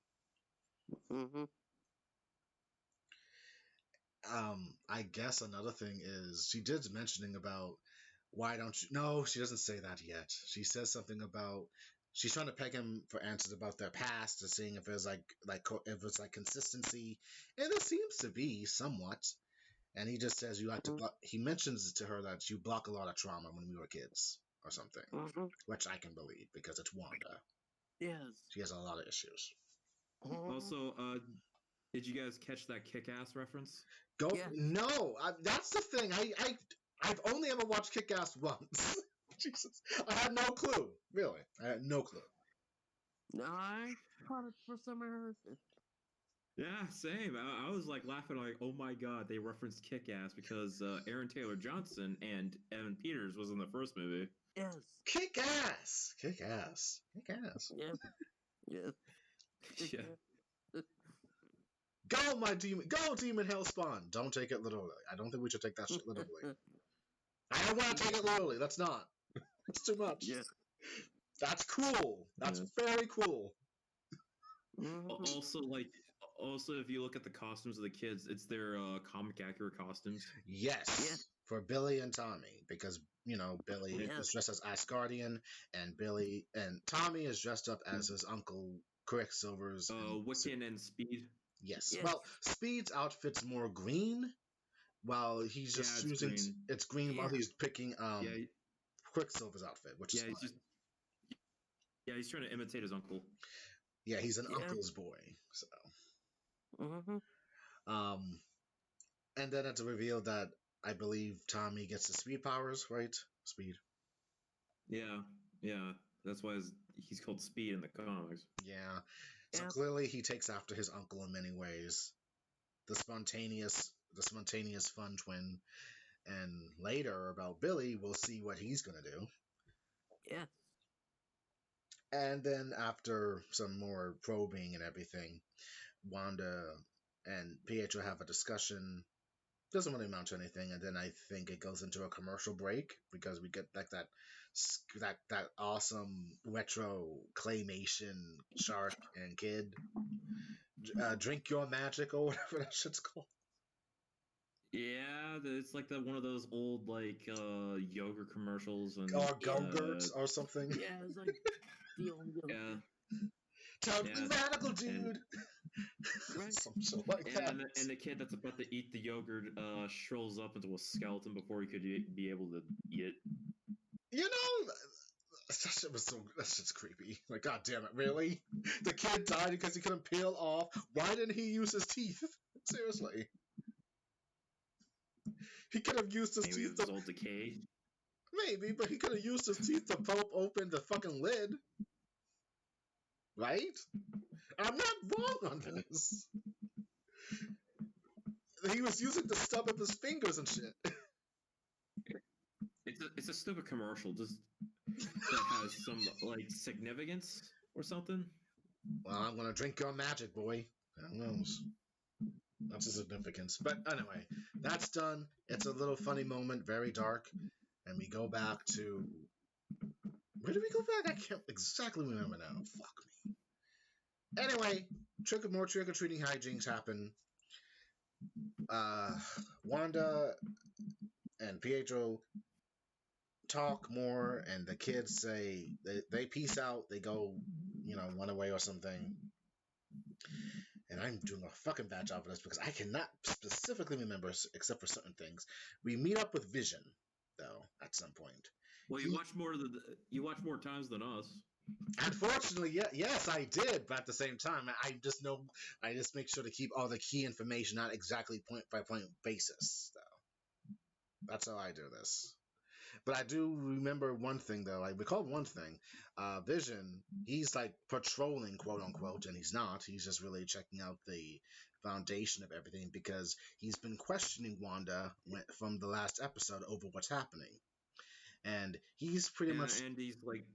Mm-hmm. I guess another thing is she did mentioning about why don't you? No, she doesn't say that yet. She says something about she's trying to peg him for answers about their past and seeing if there's if it's like consistency, and there seems to be somewhat. And he just says you like to block. He mentions to her that you block a lot of trauma when we were kids or something, which I can believe because it's Wanda. Yes. She has a lot of issues. Also, did you guys catch that Kick-Ass reference? Yeah. No, that's the thing. I've only ever watched Kick-Ass once. Jesus, I had no clue. Really, I had no clue. No, I caught it for some I heard it. Yeah, same. I was like laughing, like, oh my god, they referenced Kick-Ass because Aaron Taylor Johnson and Evan Peters was in the first movie. Yes. Kick-Ass, Kick-Ass, Kick-Ass. Yeah. Yeah. Yeah. Go, my demon! Go, demon Hellspawn! Don't take it literally. I don't think we should take that shit literally. I don't want to take it literally. Let's not. It's too much. Yeah. That's cool. That's very cool. Also, if you look at the costumes of the kids, it's their comic accurate costumes. Yes. For Billy and Tommy, because Billy is dressed as Asgardian, and Tommy is dressed up as his uncle Quicksilver's. Wiccan and Speed. Yes. Well, Speed's outfit's more green, while he's just choosing. It's green while he's picking Quicksilver's outfit, which is fine. He's trying to imitate his uncle. Yeah, he's an uncle's boy. So. And then it's revealed that I believe Tommy gets the speed powers, right? Speed. Yeah. That's why he's called Speed in the comics. Yeah. So clearly he takes after his uncle in many ways. The spontaneous fun twin. And later about Billy, we'll see what he's gonna do. Yeah. And then after some more probing and everything, Wanda and Pietro have a discussion. Doesn't really amount to anything, and then I think it goes into a commercial break because we get like that awesome retro claymation shark and kid. Drink Your Magic or whatever that shit's called. Yeah, it's like one of those old yogurt commercials and or Go-Gurts or something. Yeah, it's like the old yogurt. Yeah. Time to be radical, dude. Right. Some shit like that. And the kid that's about to eat the yogurt shrivels up into a skeleton before he could be able to eat it. That shit's creepy. Like, god damn it, really? The kid died because he couldn't peel off. Why didn't he use his teeth? Seriously. He could have used his teeth. Maybe it was all decay. Maybe, but he could have used his teeth to pop open the fucking lid. Right? I'm not wrong on this. He was using the stub of his fingers and shit. It's a stupid commercial, just that has some significance or something. Well, I'm gonna drink your magic, boy. Who knows? That's the significance. But anyway, that's done. It's a little funny moment, very dark, and we go back to. Where did we go back? I can't exactly remember now. Fuck me. Anyway, more trick-or-treating hijinks happen. Wanda and Pietro talk more, and the kids say they peace out. They go went away or something. And I'm doing a fucking bad job of this because I cannot specifically remember except for certain things. We meet up with Vision, though, at some point. Well, you watch more times than us. Unfortunately, yes, I did, but at the same time, I just make sure to keep all the key information, not exactly point by point basis. So that's how I do this. But I do remember one thing, though. I recall one thing. Vision, he's like patrolling, quote unquote, and he's not. He's just really checking out the foundation of everything because he's been questioning Wanda from the last episode over what's happening. And he's pretty much. And he's like.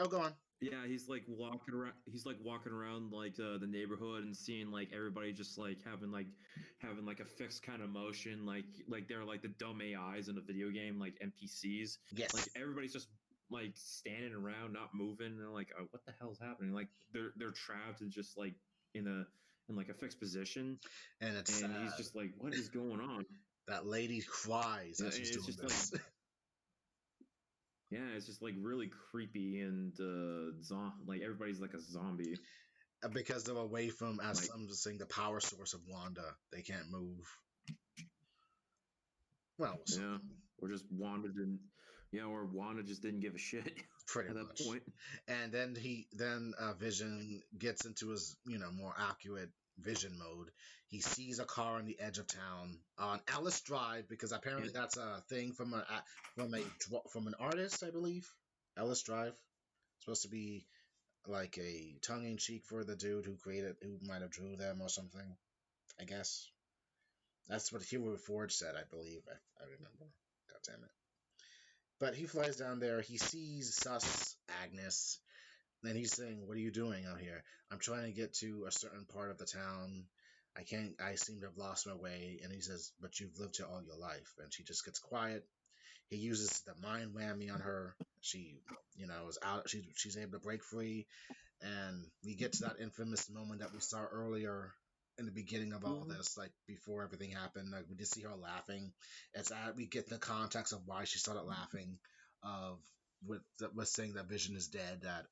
Oh, go on. Yeah, he's like walking around. He's like walking around like the neighborhood and seeing like everybody just like having a fixed kind of motion, like they're like the dumb AIs in a video game, like NPCs. Yes. Like everybody's just like standing around, not moving, and they're like, oh, what the hell's happening? Like they're trapped and just like in like a fixed position. And he's just like, what is going on? That lady cries as she's doing this. Like, yeah, it's just like really creepy and like everybody's like a zombie. Because they're away from, as some saying, the power source of Wanda. They can't move. Well, yeah, or just Wanda didn't. Yeah, or Wanda just didn't give a shit. Pretty at much. that point. And then Vision gets into his more accurate vision mode. He sees a car on the edge of town on Ellis Drive because apparently that's a thing from an artist, I believe. Ellis Drive, supposed to be like a tongue-in-cheek for the dude who might have drew them or something. I guess that's what Hero Forge said. I believe I remember. God damn it. But he flies down there. He sees Sus Agnes. And he's saying, what are you doing out here? I'm trying to get to a certain part of the town. I seem to have lost my way. And he says, but you've lived here all your life. And she just gets quiet. He uses the mind whammy on her. She, is out. She's able to break free. And we get to that infamous moment that we saw earlier in the beginning of all this, like before everything happened. Like we just see her laughing. We get the context of why she started laughing, with saying that Vision is dead, that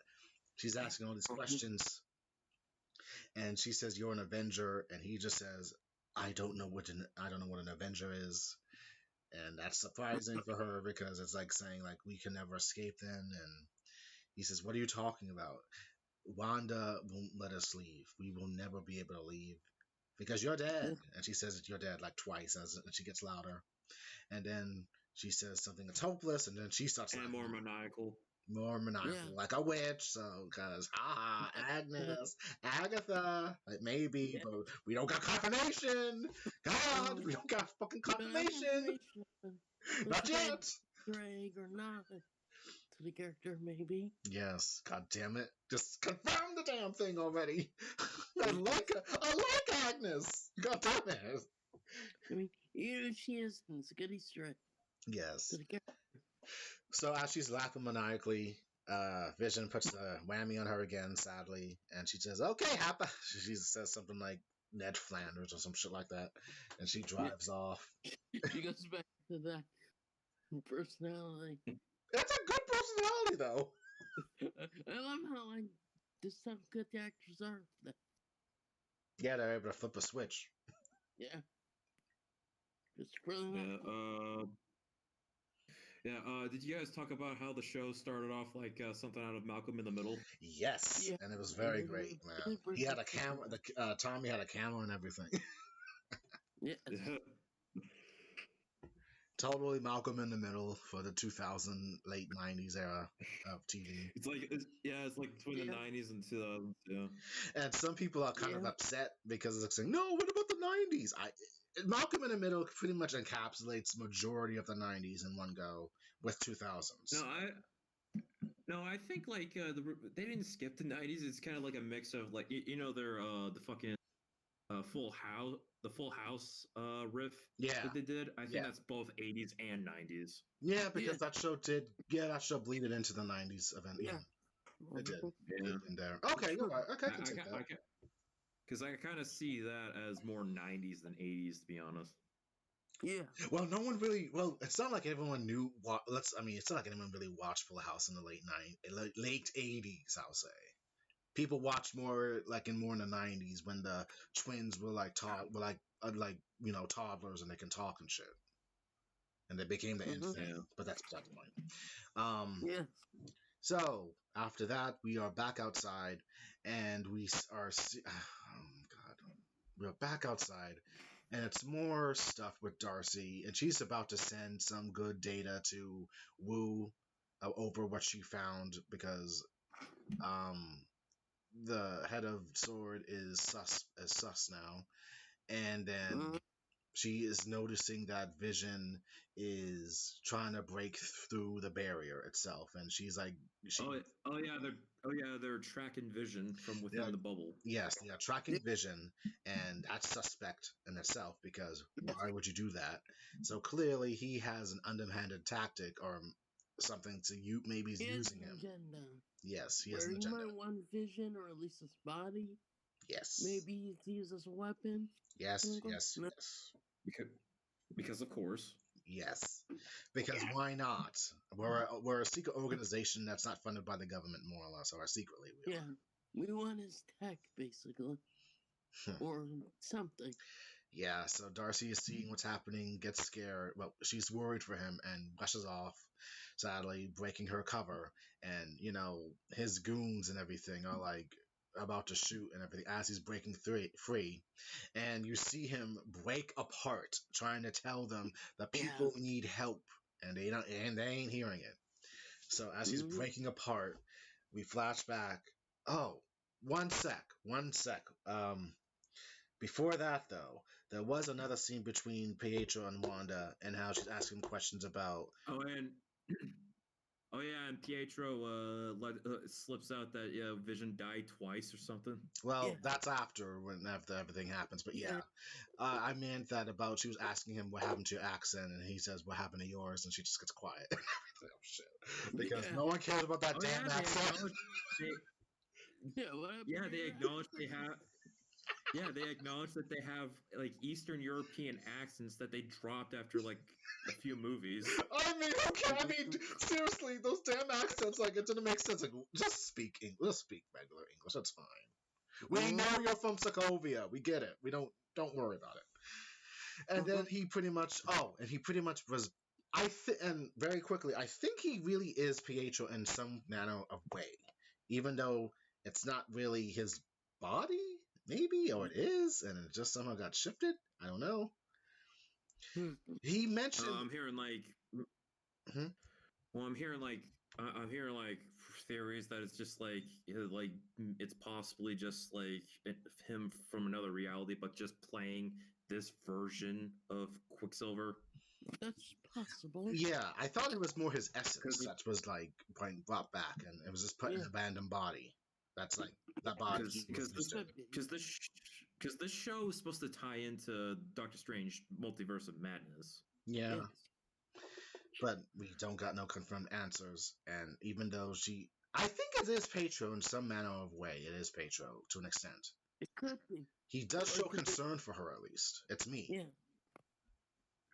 she's asking all these questions, and she says, "You're an Avenger," and he just says, "I don't know what an Avenger is," and that's surprising for her because it's like saying like we can never escape then. And he says, "What are you talking about? Wanda won't let us leave. We will never be able to leave because you're dead." And she says that you're dead like twice, and she gets louder, and then she says something that's hopeless, and then she starts and laughing. more maniacal, like a witch. So, because Agnes, Agatha, like maybe, but we don't got confirmation. God, we don't got fucking confirmation. Not yet. Greg or not to the character, maybe. Yes, god damn it! Just confirm the damn thing already. I like Agnes. God damn it. I mean, even if she isn't, it's a good Easter egg. Yes. To the character. So as she's laughing maniacally, Vision puts the whammy on her again, sadly, and she says, "Okay, Happa." She says something like Ned Flanders or some shit like that, and she drives off. She goes back to that personality. That's a good personality, though. I love how just how good the actors are for that. Yeah, they're able to flip a switch. Yeah. It's really did you guys talk about how the show started off like something out of Malcolm in the Middle? Yes, and it was very great, man. He had a camera. Tommy had a camera and everything. Yes. Totally Malcolm in the Middle for the 2000 late 90s era of TV. It's like between the 90s and 2000s. Yeah. And some people are kind of upset because it's saying, "No, what about the 90s?" Malcolm in the Middle pretty much encapsulates majority of the 90s in one go with 2000s. No, I think like they didn't skip the 90s. It's kind of like a mix of like their the fucking Full House riff that they did. I think that's both 80s and 90s. Yeah, because that show bleeded into the 90s event. Yeah, it did. Bleed in there. Okay, you're right. Okay, I can take that. Because I kind of see that as more 90s than 80s, to be honest. Yeah. Well, no one really. Well, it's not like everyone knew. It's not like anyone really watched Full House in the late 80s. I'll say. people watch more like in the 90s when the twins were like toddlers and they can talk and shit, and they became the infant. Yeah. But that's beside the point. Yeah. So after that, we are back outside, and we're back outside, and it's more stuff with Darcy, and she's about to send some good data to Wu over what she found because the head of Sword is sus now, and then she is noticing that Vision is trying to break through the barrier itself, and she's like, they're tracking Vision from within the bubble. Yes, they are tracking Vision, and that's suspect in itself because why would you do that? So clearly he has an underhanded tactic or something to maybe he's using him. Agenda. Yes, he has an Where agenda. he might want Vision or at least his body. Yes. Maybe he's used as a weapon. Yes. Because of course. Yes. Because why not? We're a secret organization that's not funded by the government, more or less, or secretly we are. We want his tech, basically. Or something. Yeah, so Darcy is seeing what's happening, gets scared. Well, she's worried for him and rushes off, sadly, breaking her cover. And, his goons and everything are like about to shoot and everything as he's breaking free. And you see him break apart, trying to tell them that people need help, and they ain't hearing it. So as he's breaking apart, we flash back. Oh, one sec. Before that, though, there was another scene between Pietro and Wanda, and how she's asking questions about. And Pietro slips out that Vision died twice or something. Well, that's after everything happens, but I meant that about she was asking him what happened to your accent, and he says what happened to yours, and she just gets quiet. Oh shit! Because no one cares about that damn accent. They acknowledge they have. Yeah, they acknowledge that they have like Eastern European accents that they dropped after like a few movies. Seriously, those damn accents, like, it didn't make sense. Like, just speak regular English. That's fine. We know you're from Sokovia. We get it. We don't worry about it. And then he pretty much was. And very quickly, I think he really is Pietro in some manner of way, even though it's not really his body. Maybe, or it is, and it just somehow got shifted. I don't know. He mentioned. I'm hearing like. Well, I'm hearing like theories that it's just like it's possibly just like him from another reality, but just playing this version of Quicksilver. That's possible. Yeah, I thought it was more his essence that was like brought back, and it was just put in an abandoned body. That's like that body. Because this show is supposed to tie into Doctor Strange Multiverse of Madness. Yeah. But we don't got no confirmed answers, and even though I think it is Pietro in some manner of way. It is Pietro to an extent. It could be. He does show concern for her, at least. It's me. Yeah.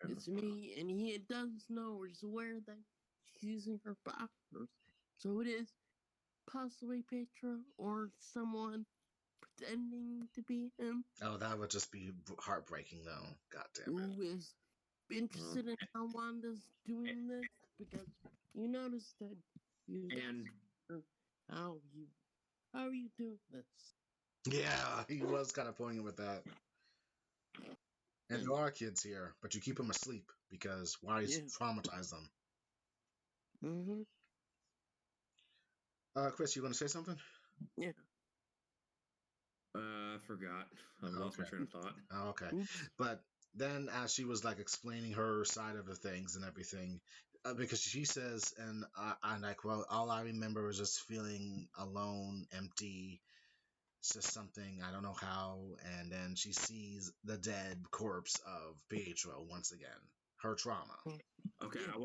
It's me, and he does know or is aware that she's using her powers. So it is possibly Pietro or someone pretending to be him. Oh, that would just be heartbreaking, though. God damn it. Who is interested in how Wanda's doing this? Because you noticed that how are you doing this? Yeah, he was kind of pointing with that. And there are kids here, but you keep them asleep because why traumatize them? Chris, you want to say something? Yeah. I forgot. I lost my train of thought. Oh, okay. But then as she was like explaining her side of the things and everything, because she says, and I quote, all I remember is just feeling alone, empty, it's just something, I don't know how, and then she sees the dead corpse of Pietro once again. Her trauma. Okay, I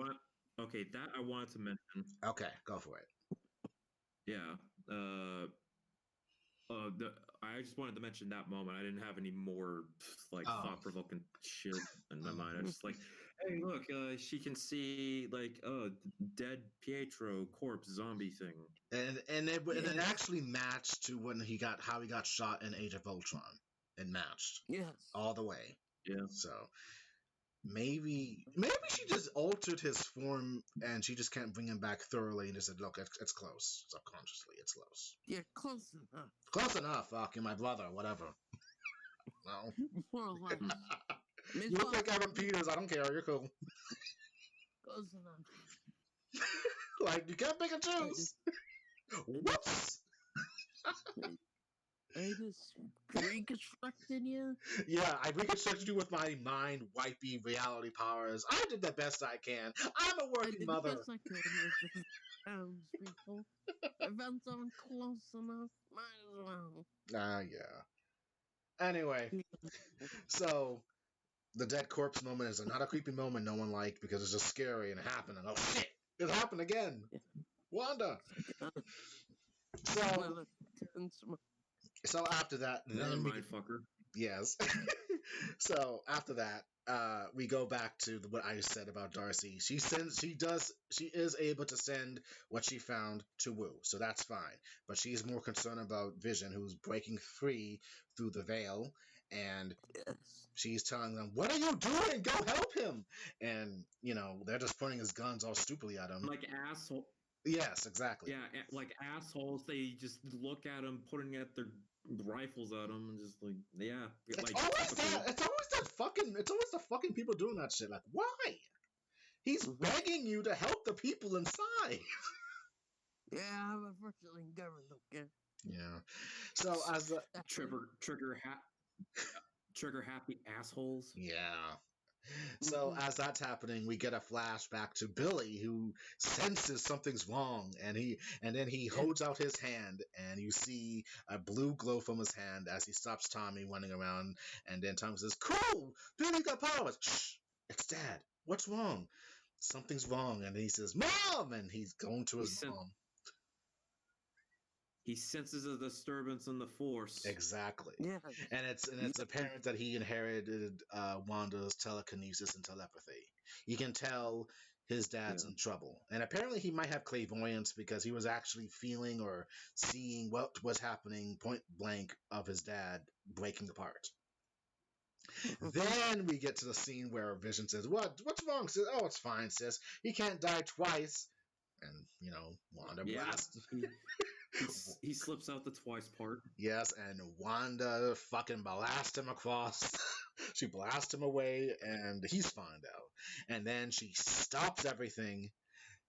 wanted to mention. Okay, go for it. Yeah. I just wanted to mention that moment. I didn't have any more thought-provoking shit in my mind. I was just like, hey, look, she can see like dead Pietro corpse zombie thing. And it Yes. actually matched to how he got shot in Age of Ultron. It matched Yes. all the way. Yeah. So maybe she just altered his form and she just can't bring him back thoroughly and just said, look, it's close. Subconsciously, it's close. Yeah, close enough. Close enough, fucking my brother, whatever. No. More or less. You look like Evan Peters, I don't care, you're cool. Close enough. Like, you can't pick and choose. Whoops! I just reconstructed you. Yeah, I reconstructed you with my mind wipey reality powers. I did the best I can. I'm a I working did mother. the best I could with the townspeople. I found someone close enough. Might as well. Yeah. Anyway, so the dead corpse moment is not a creepy moment no one liked because it's just scary and it happened. And oh shit, it happened again. Wanda. So after that, Another mind fucker. Yes. So after that, we go back to what I said about Darcy. She is able to send what she found to Wu, so that's fine. But she's more concerned about Vision, who's breaking free through the veil, and she's telling them, "What are you doing? Go help him!" And they're just pointing his guns all stupidly at him, like asshole. Yes, exactly. Yeah, like assholes. They just look at him, putting at their rifles at him, and just like, yeah. It's like, always that. It's always that fucking. It's always the fucking people doing that shit. Like, why? He's begging you to help the people inside. Yeah, unfortunately, government don't care. Yeah. So as the trigger happy assholes. Yeah. So as that's happening, we get a flashback to Billy, who senses something's wrong, and then he holds out his hand, and you see a blue glow from his hand as he stops Tommy running around, and then Tommy says, "Cool, Billy got powers." Shh, it's Dad. What's wrong? Something's wrong, and he says, "Mom," and he's going to his mom. He senses a disturbance in the Force. Exactly. Yeah. And it's apparent that he inherited Wanda's telekinesis and telepathy. You can tell his dad's in trouble. And apparently he might have clairvoyance because he was actually feeling or seeing what was happening point blank of his dad breaking apart. Then we get to the scene where Vision says, "What's wrong, sis?" "Oh, it's fine, sis. He can't die twice." And, Wanda blasts. He slips out the twice part. Yes, and Wanda fucking blasts him across. She blasts him away, and he's fine now. And then she stops everything,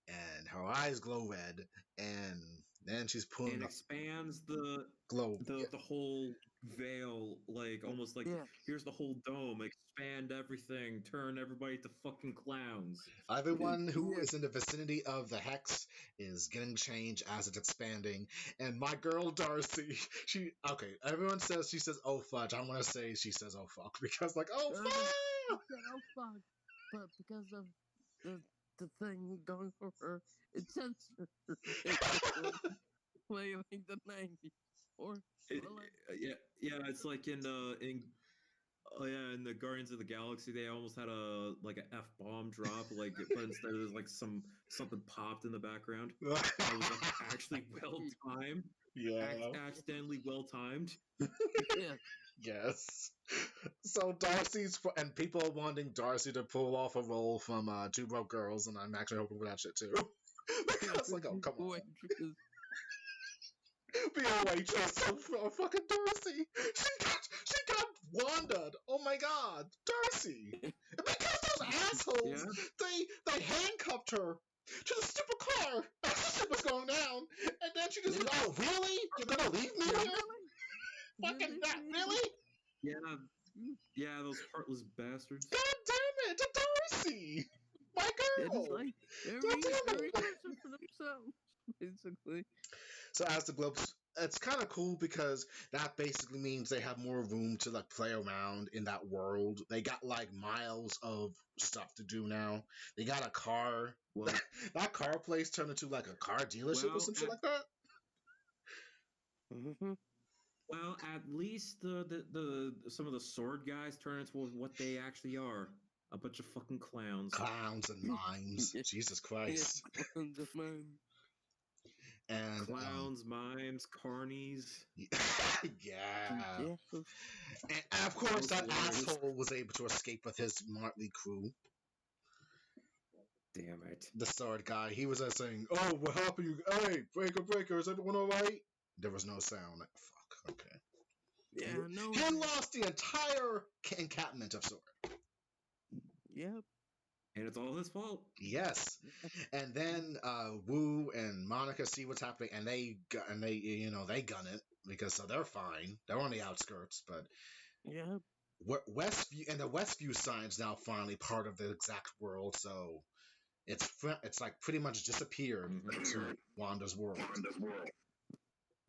and her eyes glow red, and then she's pulling and expands the globe, the whole veil, like almost like here's the whole dome. Expand everything, turn everybody to fucking clowns. Everyone who is in the vicinity of the hex is getting changed as it's expanding. And my girl Darcy, everyone says she says, "Oh fudge." I want to say she says, "Oh fuck," because like, "Oh fuck." Oh fuck. But because of the thing going for her, it's censored. Playing the 90s. It's like in the Guardians of the Galaxy, they almost had a F-bomb drop, but instead there's like something popped in the background. It was actually well timed. Yeah. Accidentally well timed. Yes. So and people are wanting Darcy to pull off a role from Two Broke Girls, and I'm actually hoping for that shit too. Because like, oh come on. Be a waitress, fucking Darcy. She got Wanda. Oh my god, Darcy. Because those assholes, they handcuffed her to the stupid car as the shit was going down, and then she just said, "Oh really? You're gonna leave me here? Fucking that, really?" Yeah, those heartless bastards. God damn it, Darcy, my girl. It's like every person for themselves, basically. So as the globes, it's kind of cool because that basically means they have more room to like play around in that world. They got like miles of stuff to do now. They got a car. Well, that car place turned into like a car dealership or some shit like that. Mm-hmm. Well, at least the some of the sword guys turn into what they actually are. a bunch of fucking clowns. Clowns and mimes. Jesus Christ. Clowns and mimes. And Clowns, mimes, carnies. yeah. Yeah. And of course, that asshole was able to escape with his motley crew. Damn it. The sword guy, he was saying, "Oh, what happened? Hey, breaker, is everyone all right?" There was no sound. Fuck. Okay. Yeah, no. He lost the entire encampment of sword. Yep. And it's all his fault. Yes. And then Wu and Monica see what's happening, and they gun it because so they're fine. They're on the outskirts, but Yep. Westview and the Westview sign's now finally part of the exact world, so it's like pretty much disappeared into Wanda's world.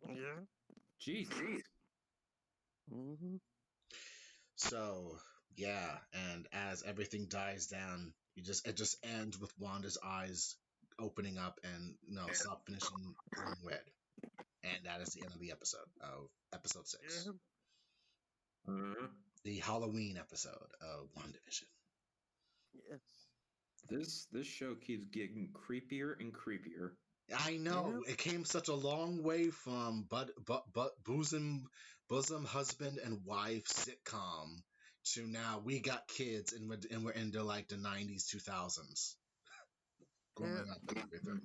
Yeah. Jesus. Mm-hmm. So yeah, and as everything dies down, it just ends with Wanda's eyes opening up and stop finishing glowing red, and that is the end of the episode 6, the Halloween episode of WandaVision. Yes. This show keeps getting creepier and creepier. I know it came such a long way from bosom husband and wife sitcom to now we got kids and we're into like the 90s 2000s growing up and everything.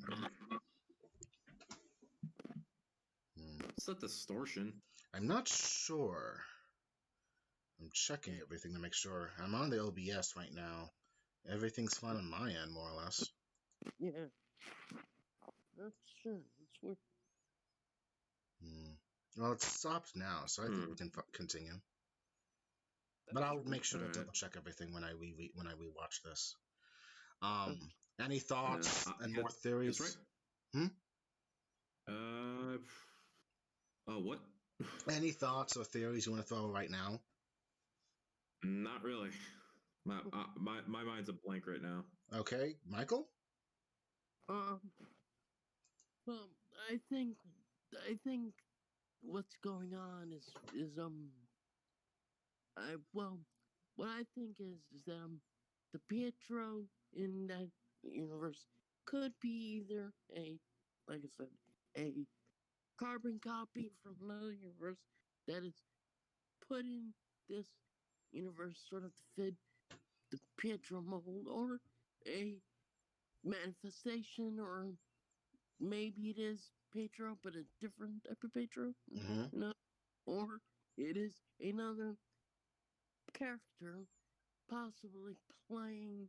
What's that distortion? I'm not sure. I'm checking everything to make sure. I'm on the OBS right now. Everything's fine on my end, more or less. Yeah. That's true. That's weird. Well, it stopped now, so I think we can continue. But I'll make sure to double check everything when I rewatch this. Any thoughts and more theories? That's right. What? Any thoughts or theories you want to throw right now? Not really. My mind's a blank right now. Okay, Michael. Well, I think what's going on is what I think is that the Pietro in that universe could be either like I said, a carbon copy from another universe that is put in this universe sort of to fit the Pietro mold, or a manifestation, or maybe it is Pietro but a different type of Pietro. Mm-hmm. Or it is another character possibly playing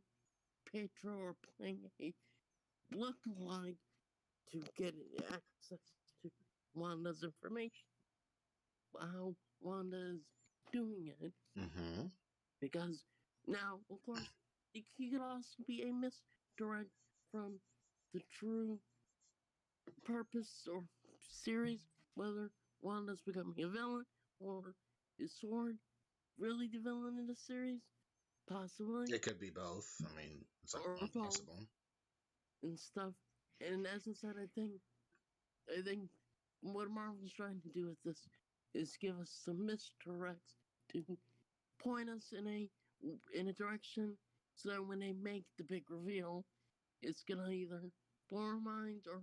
Pietro or playing a lookalike to get access to Wanda's information. How Wanda is doing it. Mm-hmm. Because now, of course, he could also be a misdirect from the true purpose or series, whether Wanda's becoming a villain or is Sword really the villain in the series? Possibly. It could be both. I mean, it's not possible. And stuff. And as I said, I think what Marvel's trying to do with this is give us some misdirects to point us in a direction so that when they make the big reveal, it's gonna either blow our minds or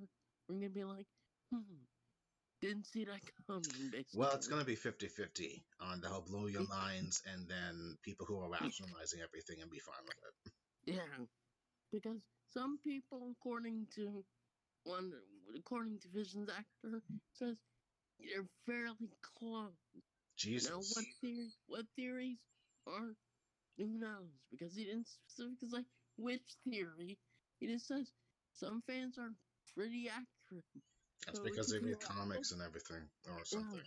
we're gonna be like, didn't see that coming, basically. Well, it's going to be 50-50 on the whole blow your minds and then people who are rationalizing everything and be fine with it. Yeah, because some people, according to Vision's actor, says they're fairly close. Jesus. Now, what theories are, who knows? Because he didn't specifically say which theory. He just says some fans are pretty accurate. That's because they read comics and everything, or something.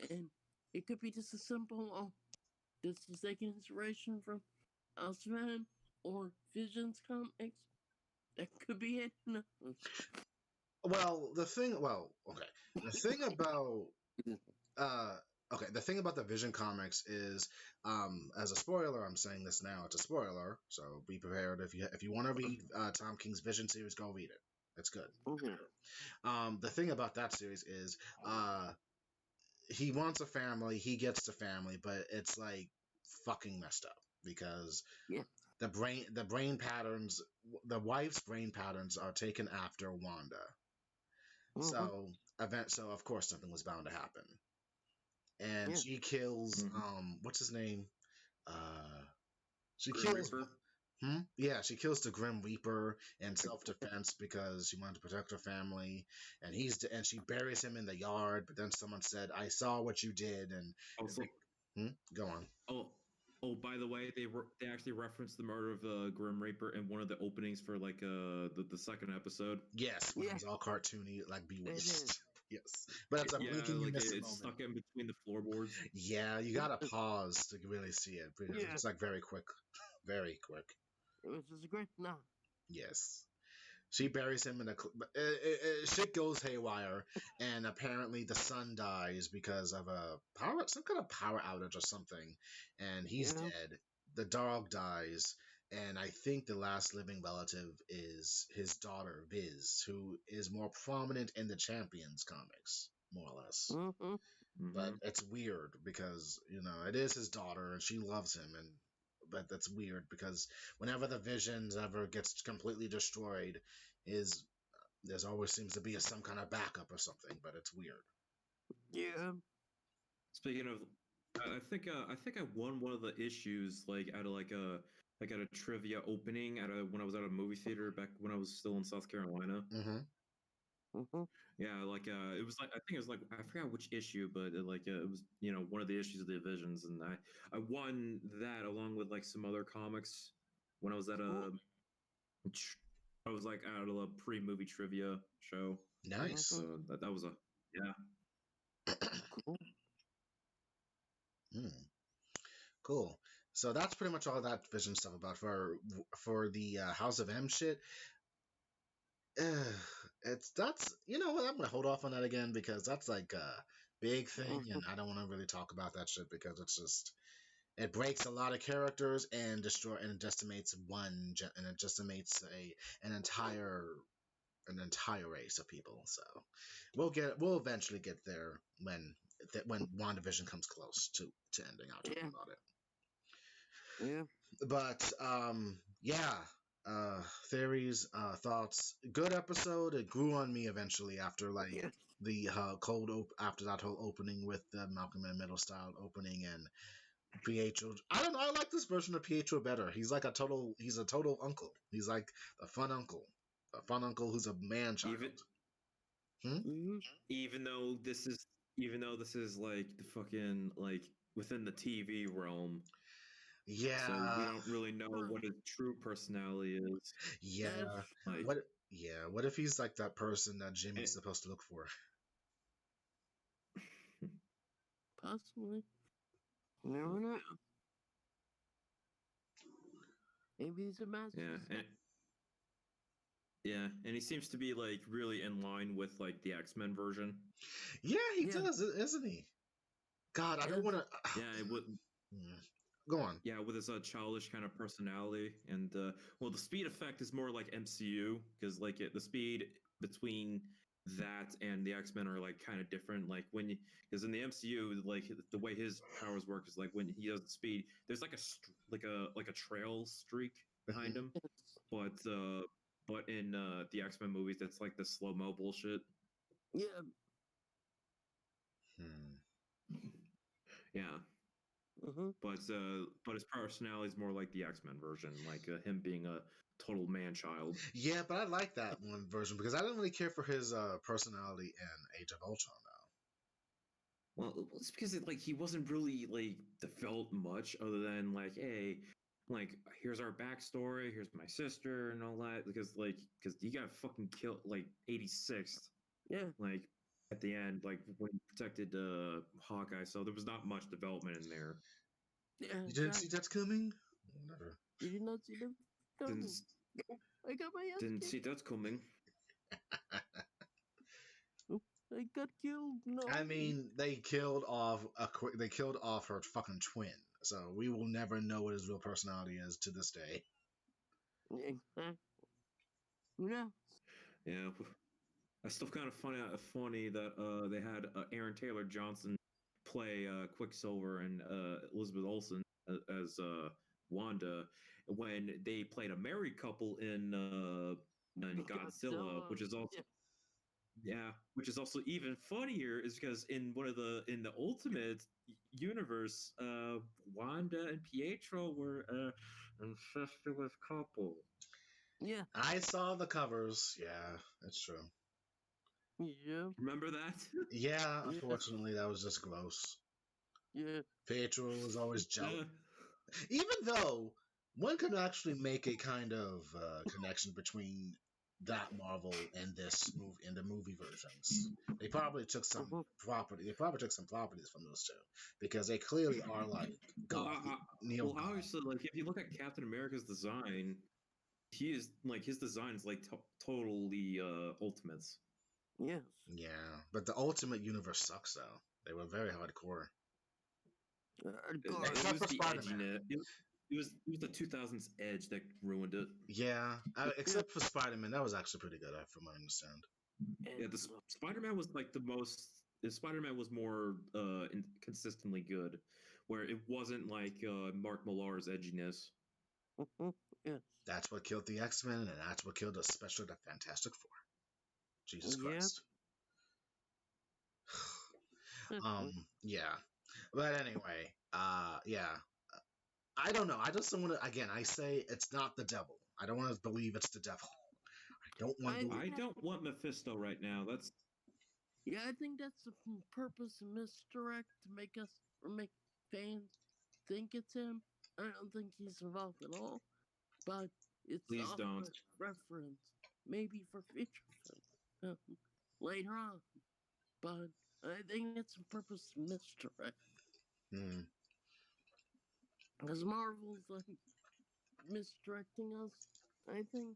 Yeah. And it could be just a simple, this is taking inspiration from Elseman or Vision's comics. That could be it. No. Well, the thing about the thing about the Vision comics is, as a spoiler, I'm saying this now. It's a spoiler, so be prepared. If you want to read Tom King's Vision series, go read it. It's good. The thing about that series is, he wants a family, he gets the family, but it's like fucking messed up because the brain patterns, the wife's brain patterns are taken after Wanda. So so of course something was bound to happen, and Yeah. she kills what's his name? She Grim kills. Reaper. Yeah, she kills the Grim Reaper in self-defense because she wanted to protect her family, and she buries him in the yard. But then someone said, "I saw what you did," and Also, go on. oh, by the way, they actually referenced the murder of Grim Reaper in one of the openings for like the second episode. Yes, when it was all cartoony, like Bewitched. Yes, but it's a blink and you like miss it's moment. stuck in between the floorboards. Yeah, you gotta pause to really see it because it's like very quick, very quick. It was just great. No. Yes. She buries him in a. Shit goes haywire, and apparently the son dies because of some kind of power outage or something, and he's dead. The dog dies, and I think the last living relative is his daughter Viz, who is more prominent in the Champions comics, more or less. But it's weird because it is his daughter, and she loves him, but that's weird because whenever the Visions ever gets completely destroyed, there's always seems to be some kind of backup or something, but it's weird. Yeah. Speaking of, I think I won one of the issues like out of like a trivia opening when I was at a movie theater back when I was still in South Carolina. Yeah, like it was like I think it was like I forgot which issue, but it was one of the issues of the Visions, and I won that along with like some other comics when I was at I was like out of a pre-movie trivia show. Nice. So that was Cool. Cool. So that's pretty much all that Vision stuff about for the House of M shit. That's I'm gonna hold off on that again because that's like a big thing, and I don't want to really talk about that shit because it's just it breaks a lot of characters and it decimates an entire race of people. So we'll eventually get there when WandaVision comes close to ending out talking about it. Yeah. But theories, thoughts. Good episode. It grew on me eventually after the after that whole opening with the Malcolm in the Middle style opening and Pietro. I don't know. I like this version of Pietro better. He's a total uncle. He's like a fun uncle who's a man child. Even though this is like the fucking like within the TV realm. Yeah. So we don't really know what his true personality is. Yeah. Like, what if he's like that person that Jimmy's supposed to look for? Possibly. You never know. Maybe he's a master. And he seems to be like really in line with like the X-Men version. Yeah, he does, isn't he? God, I don't want to. Yeah, it would. Go on. Yeah, with his childish kind of personality, and the speed effect is more like MCU because like the speed between that and the X-Men are like kind of different. Like because in the MCU, like the way his powers work is like when he does the speed, there's like a trail streak behind him, but in the X-Men movies, that's like the slow-mo bullshit. Yeah. Yeah. But his personality is more like the X-Men version, like him being a total man-child. Yeah, but I like that one version because I didn't really care for his personality in Age of Ultron, though. Well, it's because he wasn't really like developed much other than like, hey, like here's our backstory, here's my sister and all that, because he got fucking killed like 86th. Yeah. Like at the end, like when he protected Hawkeye, so there was not much development in there. Yeah, you didn't see that's coming? Never. Did you not see them coming? I got my ass Didn't kicked. see that's coming. I got killed. No. I mean, they killed off her fucking twin, so we will never know what his real personality is to this day. Exactly. Who knows? Yeah, I still kind of funny that they had Aaron Taylor Johnson play Quicksilver and Elizabeth Olsen as Wanda. when they played a married couple in Godzilla, which is also which is also even funnier, is because in the Ultimate universe, Wanda and Pietro were an incestuous couple. Yeah. I saw the covers. Yeah, that's true. Yeah. Remember that? Yeah, unfortunately, that was just gross. Yeah. Pietro was always jealous. Even though one could actually make a kind of connection between that Marvel and this movie in the movie versions. They probably took some property. They probably took some properties from those two because they clearly are like well, obviously, like if you look at Captain America's design, he is like his design is like totally Ultimates. Yes. Yeah, but the Ultimate Universe sucks though. They were very hardcore. Except for Spider-Man. It was the 2000s edge that ruined it. Yeah, except for Spider-Man, that was actually pretty good, from what I understand. Yeah, the Spider-Man was like the most. Spider-Man was more consistently good, where it wasn't like Mark Millar's edginess. Yes. That's what killed the X-Men, and that's what killed especially the Fantastic Four. Jesus Christ. Yeah. But anyway, yeah. I don't know. I just don't want to. Again, I say it's not the devil. I don't want to believe it's the devil. I don't want Mephisto right now. That's. Yeah, I think that's the purpose of misdirect to make fans think it's him. I don't think he's involved at all, but it's Please don't. A reference, maybe for future films later on. But I think it's a purpose of misdirect. Because Marvel's like misdirecting us, I think.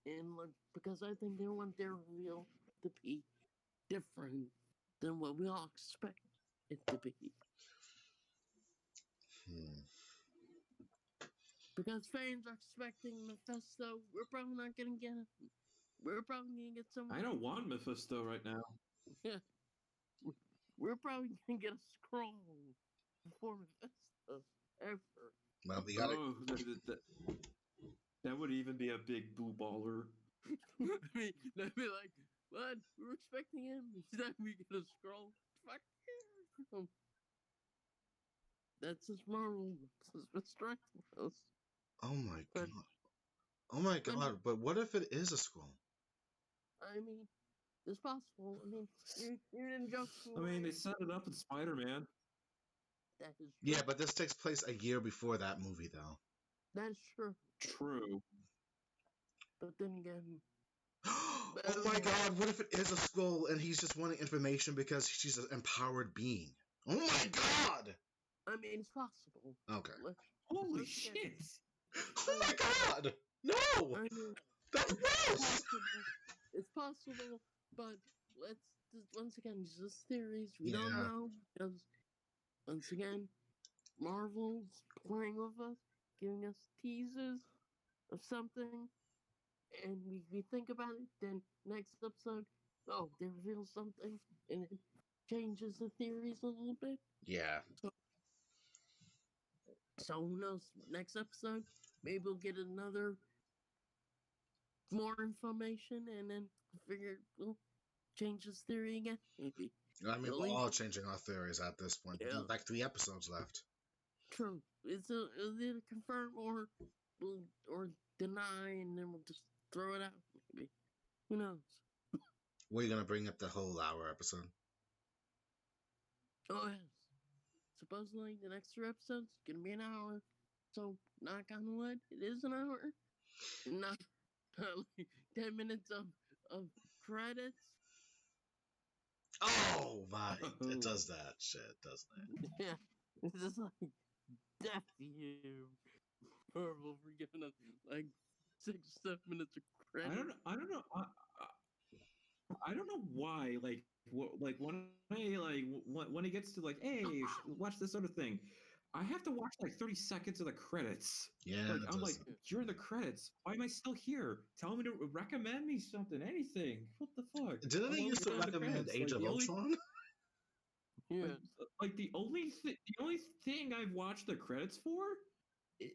And like, because I think they want their reveal to be different than what we all expect it to be. Because fans are expecting Mephisto, we're probably not gonna get it. We're probably gonna get someone. I don't want Mephisto right now. Yeah, we're probably gonna get a scroll before Mephisto ever. Well, we got that would even be a big blue baller. They'd be like, "What? We were expecting him. Instead, we get a scroll. Fuck yeah." That's just Marvel. That's distracting us. Oh my god. Oh my god. But what if it is a scroll? I mean, it's possible. I mean, you didn't joke. I mean, they set it up in Spider-Man. That is true. Yeah, but this takes place a year before that movie, though. That's true. True. But then again. Oh my god, what if it is a scroll and he's just wanting information because she's an empowered being? Oh my god! I mean, it's possible. Okay. Holy shit! Oh my god! No! I mean, that's gross! It's possible, but let's once again, just theories. We don't know because once again, Marvel's playing with us, giving us teasers of something, and we think about it. Then next episode, they reveal something, and it changes the theories a little bit. Yeah. So who knows? Next episode, maybe we'll get more information, and then we'll change his theory again. Maybe. I mean, we're all changing our theories at this point. Yeah. There's like 3 episodes left. True. It'll either confirm or deny, and then we'll just throw it out. Maybe. Who knows? We're gonna bring up the whole hour episode. Oh yes. Supposedly the next 3 episodes gonna be an hour. So knock on wood, it is an hour. Not like 10 minutes of credits. Oh my! It does that shit, doesn't it? Yeah, it's just like death to you, Marvel, for giving us like 6 or 7 minutes of credits. I don't know. I don't know why. Like when it gets to like, hey, watch this sort of thing, I have to watch like 30 seconds of the credits. Yeah, like, I'm like, you're in the credits. Why am I still here? Tell me to recommend me something, anything. What the fuck? Didn't they used to recommend Age of Ultron? Yeah. Like the only thing I've watched the credits for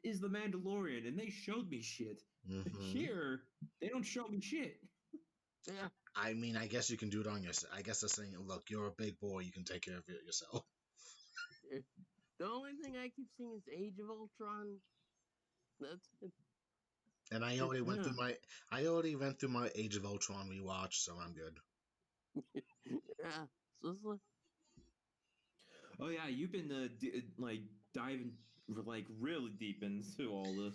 is the Mandalorian, and they showed me shit. Mm-hmm. Here, they don't show me shit. Yeah. I mean, I guess you can do it on yourself. I guess they're saying, look, you're a big boy, you can take care of it yourself. The only thing I keep seeing is Age of Ultron. That's it. And I already went through my Age of Ultron rewatch, so I'm good. Yeah. So it's like, Oh yeah, you've been diving really deep into all this.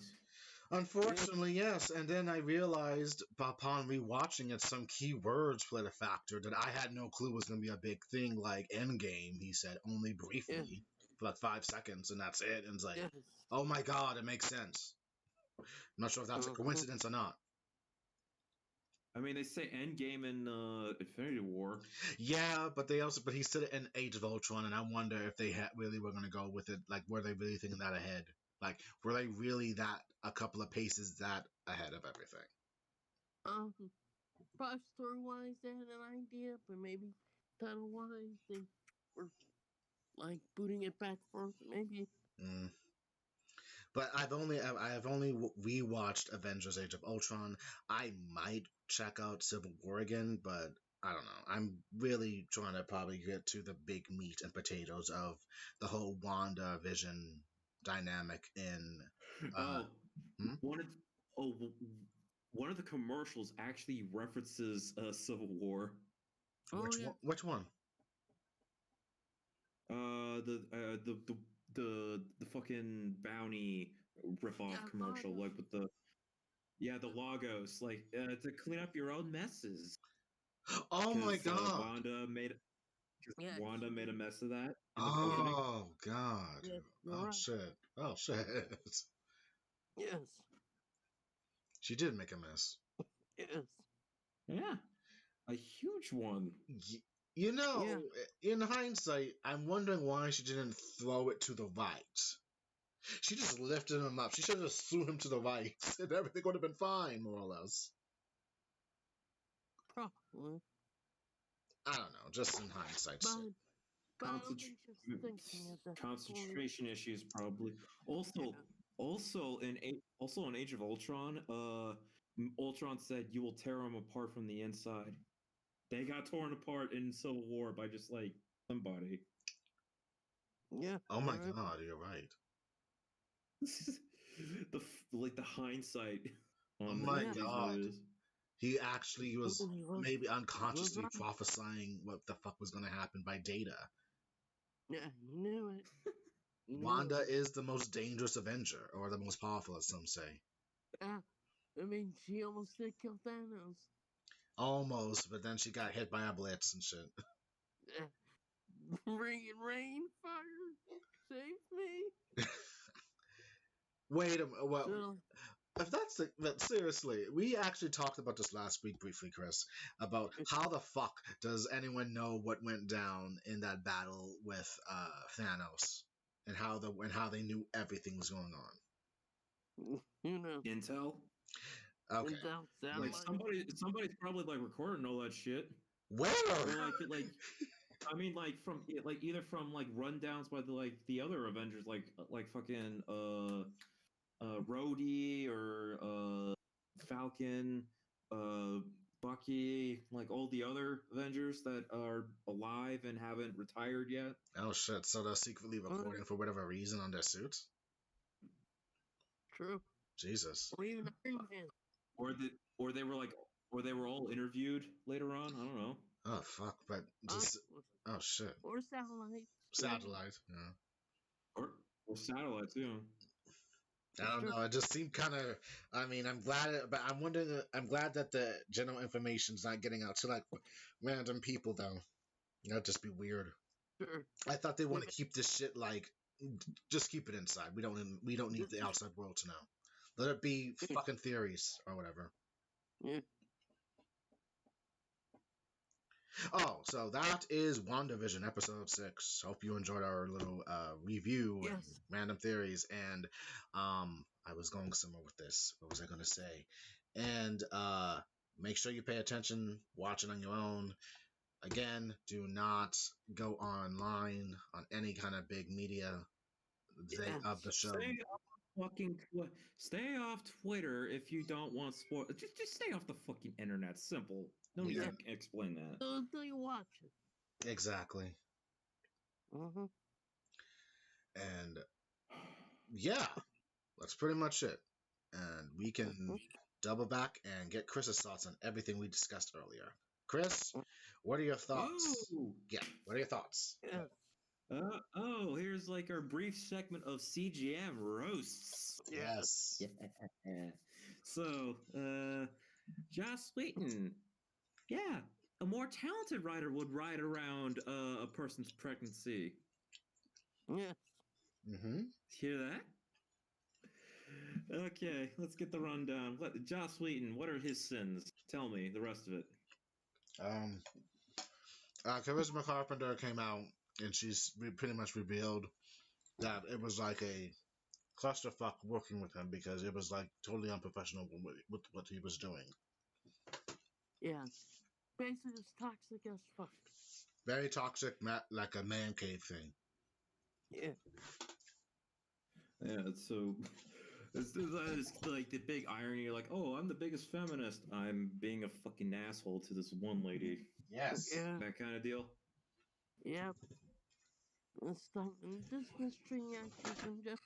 Unfortunately, yes. And then I realized upon rewatching it, some key words played a factor that I had no clue was going to be a big thing. Like Endgame, he said only briefly for like 5 seconds, and that's it. And it's like, yes. oh my god, it makes sense. I'm not sure if that's a coincidence or not. I mean, they say Endgame in Infinity War. Yeah, but he said it in Age of Ultron, and I wonder if they really were going to go with it. Like, were they really thinking that ahead? Like, were they really that a couple of paces that ahead of everything? Probably story-wise they had an idea, but maybe title-wise they were like booting it back forth. Maybe. But I have only rewatched Avengers: Age of Ultron. I might check out Civil War again, but I don't know. I'm really trying to probably get to the big meat and potatoes of the whole WandaVision dynamic in. One of the commercials actually references Civil War. Which one? The fucking bounty ripoff commercial, like with the Lagos, like to clean up your own messes. Oh my god! Wanda made a mess of that. Oh god! Yes, oh right. shit! Oh shit! Yes. She did make a mess. Yes. Yeah, a huge one. You know, in hindsight, I'm wondering why she didn't throw it to the right. She just lifted him up. She should have just threw him to the right, and everything would have been fine, more or less. Probably. I don't know, just in hindsight. But I don't think she was thinking of that. Concentration issues, probably. Also in Age of Ultron, Ultron said, "You will tear him apart from the inside." They got torn apart in Civil War by just like somebody. Yeah. Oh my god, you're right. the hindsight. Oh my god. He actually was maybe unconsciously prophesying what the fuck was going to happen by Data. Yeah, he knew it. Wanda is the most dangerous Avenger, or the most powerful, as some say. Yeah, I mean, she almost did kill Thanos. Almost, but then she got hit by a blitz and shit. Yeah. Rain, fire, save me. Wait a minute. Well, if that's but seriously, we actually talked about this last week briefly, Chris, about how the fuck does anyone know what went down in that battle with Thanos, and how they knew everything was going on. You know, Intel. Okay. Like somebody's probably like recording all that shit. Where? Or I mean, like from either from like rundowns by the other Avengers, like fucking Rhodey or Falcon, Bucky, like all the other Avengers that are alive and haven't retired yet. Oh shit! So they're secretly recording for whatever reason on their suits. True. Jesus. Or even Iron Man. Or they were all interviewed later on. I don't know. Oh fuck! But just oh shit. Or satellites. Satellite, yeah. Or satellite too. I don't know. It just seemed kind of. I mean, I'm glad, but I'm wondering. I'm glad that the general information's not getting out to like random people, though. That'd just be weird. Sure. I thought they want to keep this shit like, just keep it inside. We don't need the outside world to know. Let it be fucking theories or whatever. Yeah. Oh, so that is WandaVision episode 6. Hope you enjoyed our little review and random theories. And I was going somewhere with this. What was I going to say? And make sure you pay attention, watch it on your own. Again, do not go online on any kind of big media of the show. fucking stay off Twitter if you don't want spoil. Just stay off the fucking internet. Simple. No need Yeah. to explain that. Until you watch it. Exactly. Mm-hmm. And yeah, that's pretty much it. And we can double back and get Chris's thoughts on everything we discussed earlier. Chris, what are your thoughts? Oh, Yeah, what are your thoughts? Yeah. Here's like our brief segment of CJM roasts. Yes. Yeah. So, Joss Whedon. Yeah, a more talented writer would write around a person's pregnancy. Yes. Mm-hmm. Hear that? Okay, let's get the rundown. Joss Whedon, what are his sins? Tell me the rest of it. Charisma Carpenter came out and she's pretty much revealed that it was like a clusterfuck working with him because it was like totally unprofessional with what he was doing. Yeah. Basically, it's toxic as fuck. Very toxic, like a man cave thing. Yeah. Yeah, so it's like the big irony. You're like, oh, I'm the biggest feminist. I'm being a fucking asshole to this one lady. Yes. Yeah. That kind of deal. Yep. It's stuff and this mistreating actors in general.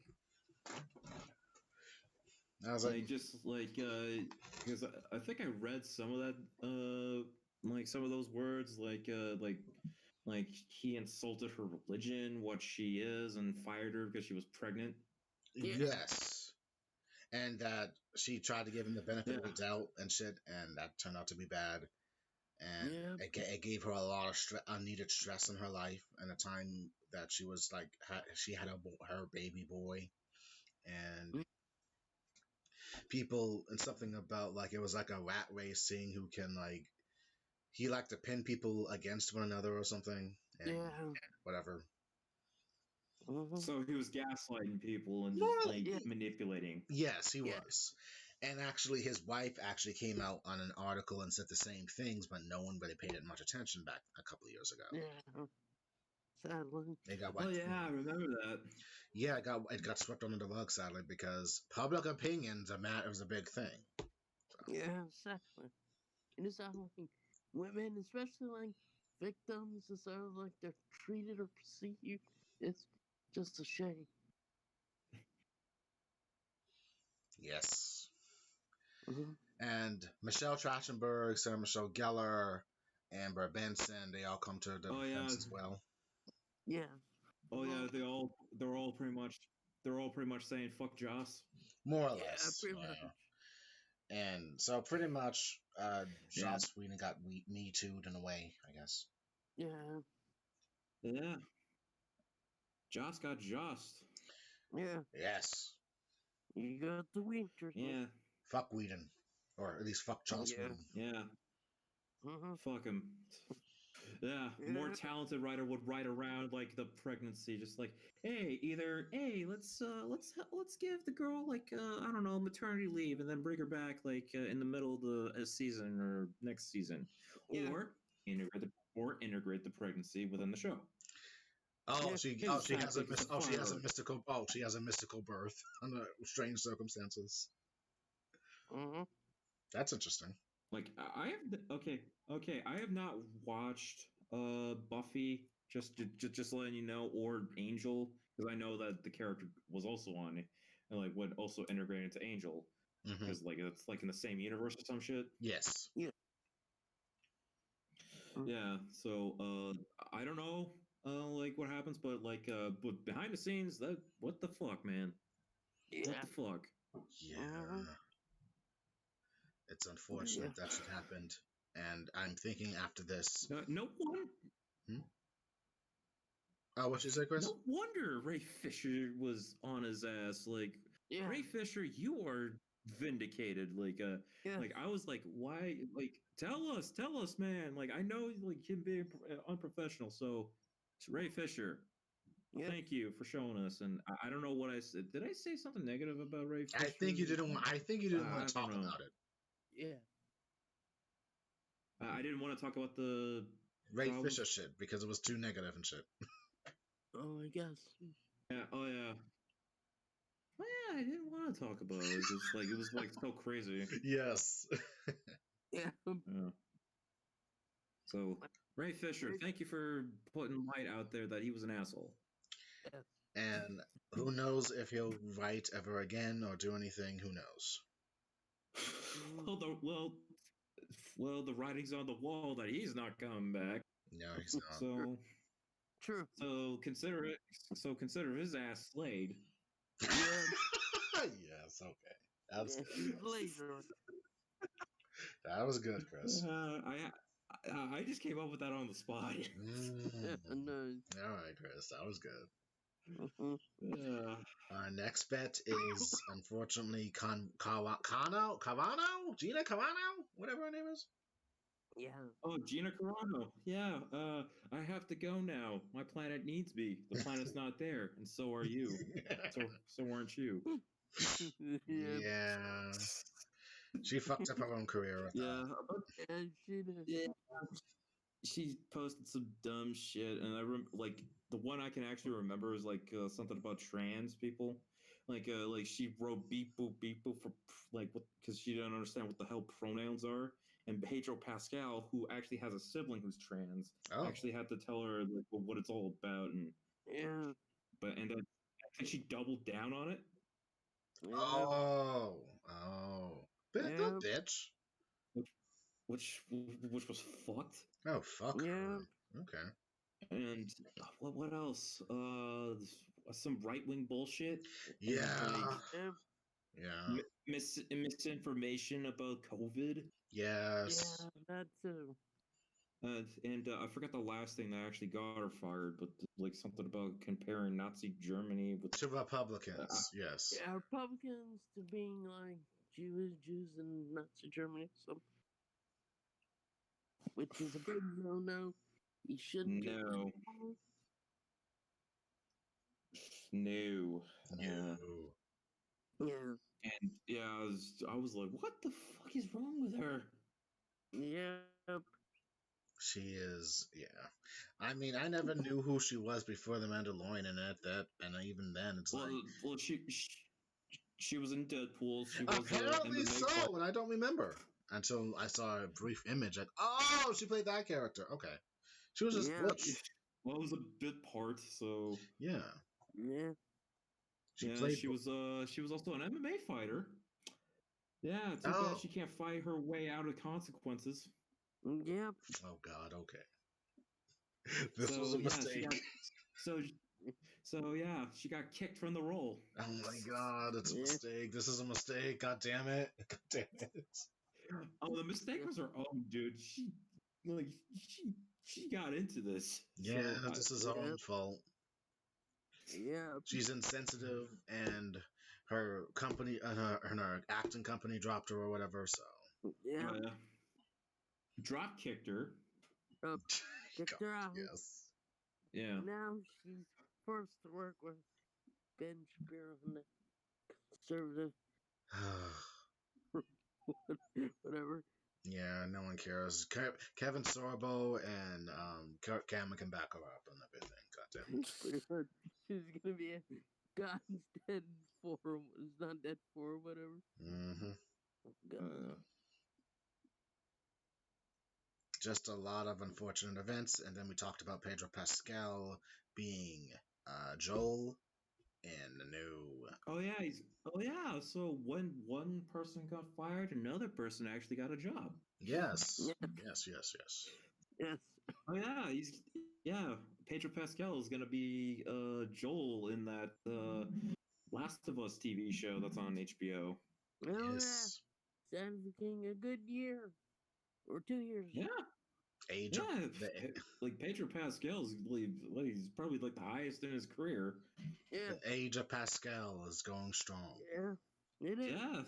I was Like just like because I think I read some of that like some of those words like he insulted her religion, what she is, and fired her because she was pregnant. Yes. And that she tried to give him the benefit of the doubt and shit, and that turned out to be bad. And it gave her a lot of unneeded stress in her life, and a time that she was like she had her baby boy, and people and something about like it was like a rat race, seeing who can like he liked to pin people against one another or something, and whatever. Mm-hmm. So he was gaslighting people and just manipulating. Yes, he was. And actually, his wife actually came out on an article and said the same things, but no one really paid it much attention back a couple of years ago. Yeah. Sadly. They got Oh yeah, I remember that. Yeah, it got swept under the rug, sadly, because public opinion's a big thing. So. Yeah, exactly. And it's not like women, especially like victims, instead of like they're treated or perceived. It's just a shame. Yes. Mm-hmm. And Michelle Trachtenberg, Sarah Michelle Gellar, Amber Benson, they all come to the defense as well. Yeah. Oh yeah, they're all pretty much saying fuck Joss. More or less. Pretty much. And so pretty much Joss Whedon got Me Too'd in a way, I guess. Yeah. Yeah. Joss got Jossed. Yeah. Yes. You got the winter. Yeah. Fuck Whedon. Or at least fuck Joss Whedon. Yeah. Mm-hmm. Fuck him. Yeah, more talented writer would write around like the pregnancy, just like, hey, let's give the girl like I don't know, maternity leave, and then bring her back like in the middle of the season or next season, or integrate the pregnancy within the show. She has a mystical birth under strange circumstances. Mm-hmm. That's interesting. Like I have not watched Buffy, just letting you know, or Angel, because I know that the character was also on it and like would also integrate into Angel because like it's like in the same universe or some shit. Yes. Yeah. Yeah. So I don't know like what happens, but like but behind the scenes, what the fuck, man? Yeah. What the fuck? Yeah. It's unfortunate that shit happened, and I'm thinking after this. No one. Oh, what you say, Chris? No wonder Ray Fisher was on his ass. Like Ray Fisher, you are vindicated. Like like I was like, why? Like tell us, man. Like I know like him being unprofessional. So it's Ray Fisher. Thank you for showing us. And I don't know what I said. Did I say something negative about Ray Fisher? I think you didn't want to talk about it. Yeah. I didn't want to talk about the Ray Fisher shit because it was too negative and shit. Oh, I guess. Yeah. Oh, yeah. Oh, yeah, I didn't want to talk about it because like it was like so crazy. Yes. Yeah. Yeah. So Ray Fisher, thank you for putting light out there that he was an asshole. Yes. And who knows if he'll write ever again or do anything? Who knows? Well, the writing's on the wall that he's not coming back. No, he's not. So True. consider it. So consider his ass slayed. Yeah. Yes, okay. That's Yeah, good. he's laser. That was good, Chris. I just came up with that on the spot. No. All right, Chris. That was good. Mhm. Our next bet is unfortunately Carano? Gina Carano? Whatever her name is. Yeah. Oh, Gina Carano. Yeah, I have to go now. My planet needs me. The planet's not there, and so are you. So aren't you? Yeah. Yeah. She fucked up her own career with that. Yeah, she did. Yeah. She posted some dumb shit, and like the one I can actually remember is like something about trans people. Like she wrote beep boop for like what, because she didn't understand what the hell pronouns are. And Pedro Pascal, who actually has a sibling who's trans, Oh. actually had to tell her like what it's all about, and Yeah. then she doubled down on it. Yeah. Oh. Little bitch. Which was fucked. Oh, fuck Yeah. her. Okay. And what else? Some right wing bullshit. Yeah. Like Yeah. misinformation about COVID. Yes. Yeah, that too. And I forgot the last thing that actually got her fired, but like something about comparing Nazi Germany with To Republicans. Yes. Yeah, Republicans to being like Jews in Nazi Germany, so which is a big no. You shouldn't do no. No. Yeah. And yeah, I was like, what the fuck is wrong with her? Yep. She is, yeah. I mean, I never knew who she was before The Mandalorian, and even then, it's like. Well, she was in Deadpool. She was Apparently MMA so, fighter. and I don't remember until I saw a brief image. Like, oh, she played that character. Okay, she was just Butch. Well, it was a bit part, so Yeah. Yeah. She was also an MMA fighter. Yeah, too bad she can't fight her way out of consequences. Yep. Oh God. Okay. This was a mistake. So yeah, she got kicked from the role. Oh my God, it's a mistake. This is a mistake. God damn it. God damn it. Oh, the mistake was her own, dude. She got into this. Yeah, so this is her own fault. Yeah. She's insensitive, and her company, her acting company dropped her or whatever. So yeah, drop kicked her. Kicked her out. Yes. Yeah. Now she's forced to work with Ben Shapiro and the conservative. Whatever. Yeah, no one cares. Kevin Sorbo and Kirk Cameron can back her up and everything. Goddamn. She's gonna be a God's dead for. It's not dead for whatever. Just a lot of unfortunate events, and then we talked about Pedro Pascal being Joel in the new. Oh yeah. So when one person got fired, another person actually got a job. Yes. Yes. Oh yeah. Pedro Pascal is gonna be Joel in that Last of Us TV show that's on HBO. Oh yes. King a good year or 2 years. Yeah. Like Pedro Pascal is he's probably like the highest in his career. Yeah. The age of Pascal is going strong. Yeah. It is. Yeah,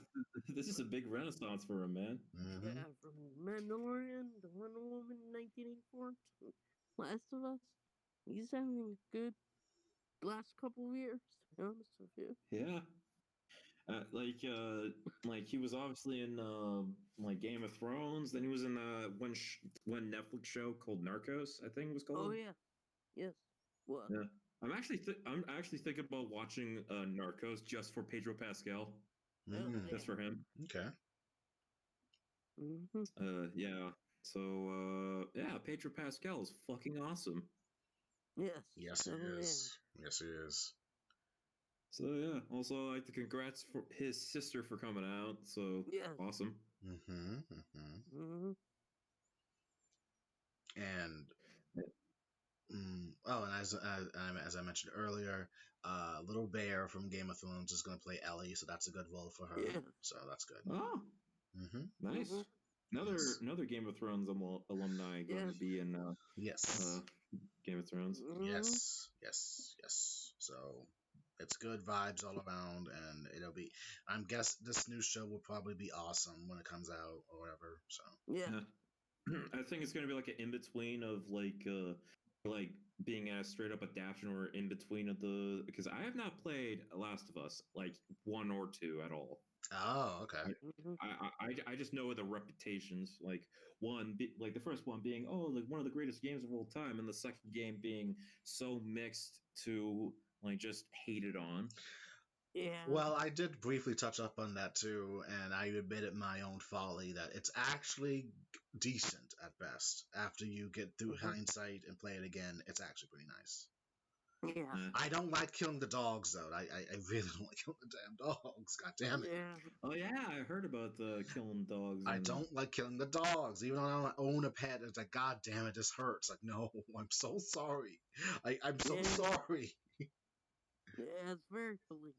this is a big renaissance for him, man. Yeah, from Mandalorian to Wonder Woman 1984 to Last of Us. He's having a good last couple of years, to be honest with you. Yeah. Like he was obviously in like Game of Thrones. Then he was in one Netflix show called Narcos, I think it was called. Oh yeah, yes. What? Yeah, I'm actually thinking about watching Narcos just for Pedro Pascal, Mm, just for him. okay. Yeah. So yeah, Pedro Pascal is fucking awesome. Yes. Yes, it is. Yes, it is. So yeah, also I'd like to congrats for his sister for coming out. So Yes. awesome. Mm-hmm. Mm-hmm. And oh, and as I mentioned earlier, Little Bear from Game of Thrones is going to play Ellie, so that's a good role for her. Yeah. So that's good. Oh, nice. Another Game of Thrones alumni going to be in Yes. Game of Thrones. Yes. Yes. So it's good vibes all around, and it'll be. I'm guess this new show will probably be awesome when it comes out or whatever. So Yeah. I think it's going to be like an in between of like being a straight up adaptation or in between of the, because I have not played Last of Us like 1 or 2 at all. oh, okay. I just know the reputations, like like the first one being like one of the greatest games of all time, and the second game being so mixed to like just hated on. Yeah. Well, I did briefly touch up on that too, and I admitted my own folly that it's actually decent at best. After you get through hindsight and play it again, it's actually pretty nice. Yeah. I don't like killing the dogs though. I really don't like killing the damn dogs. God damn it. Yeah. Oh yeah, I heard about the killing dogs. I don't like killing the dogs, even though I don't own a pet. It's like, God damn it, this hurts. Like, no, I'm so sorry. I'm so sorry. Yeah, it's very bleak.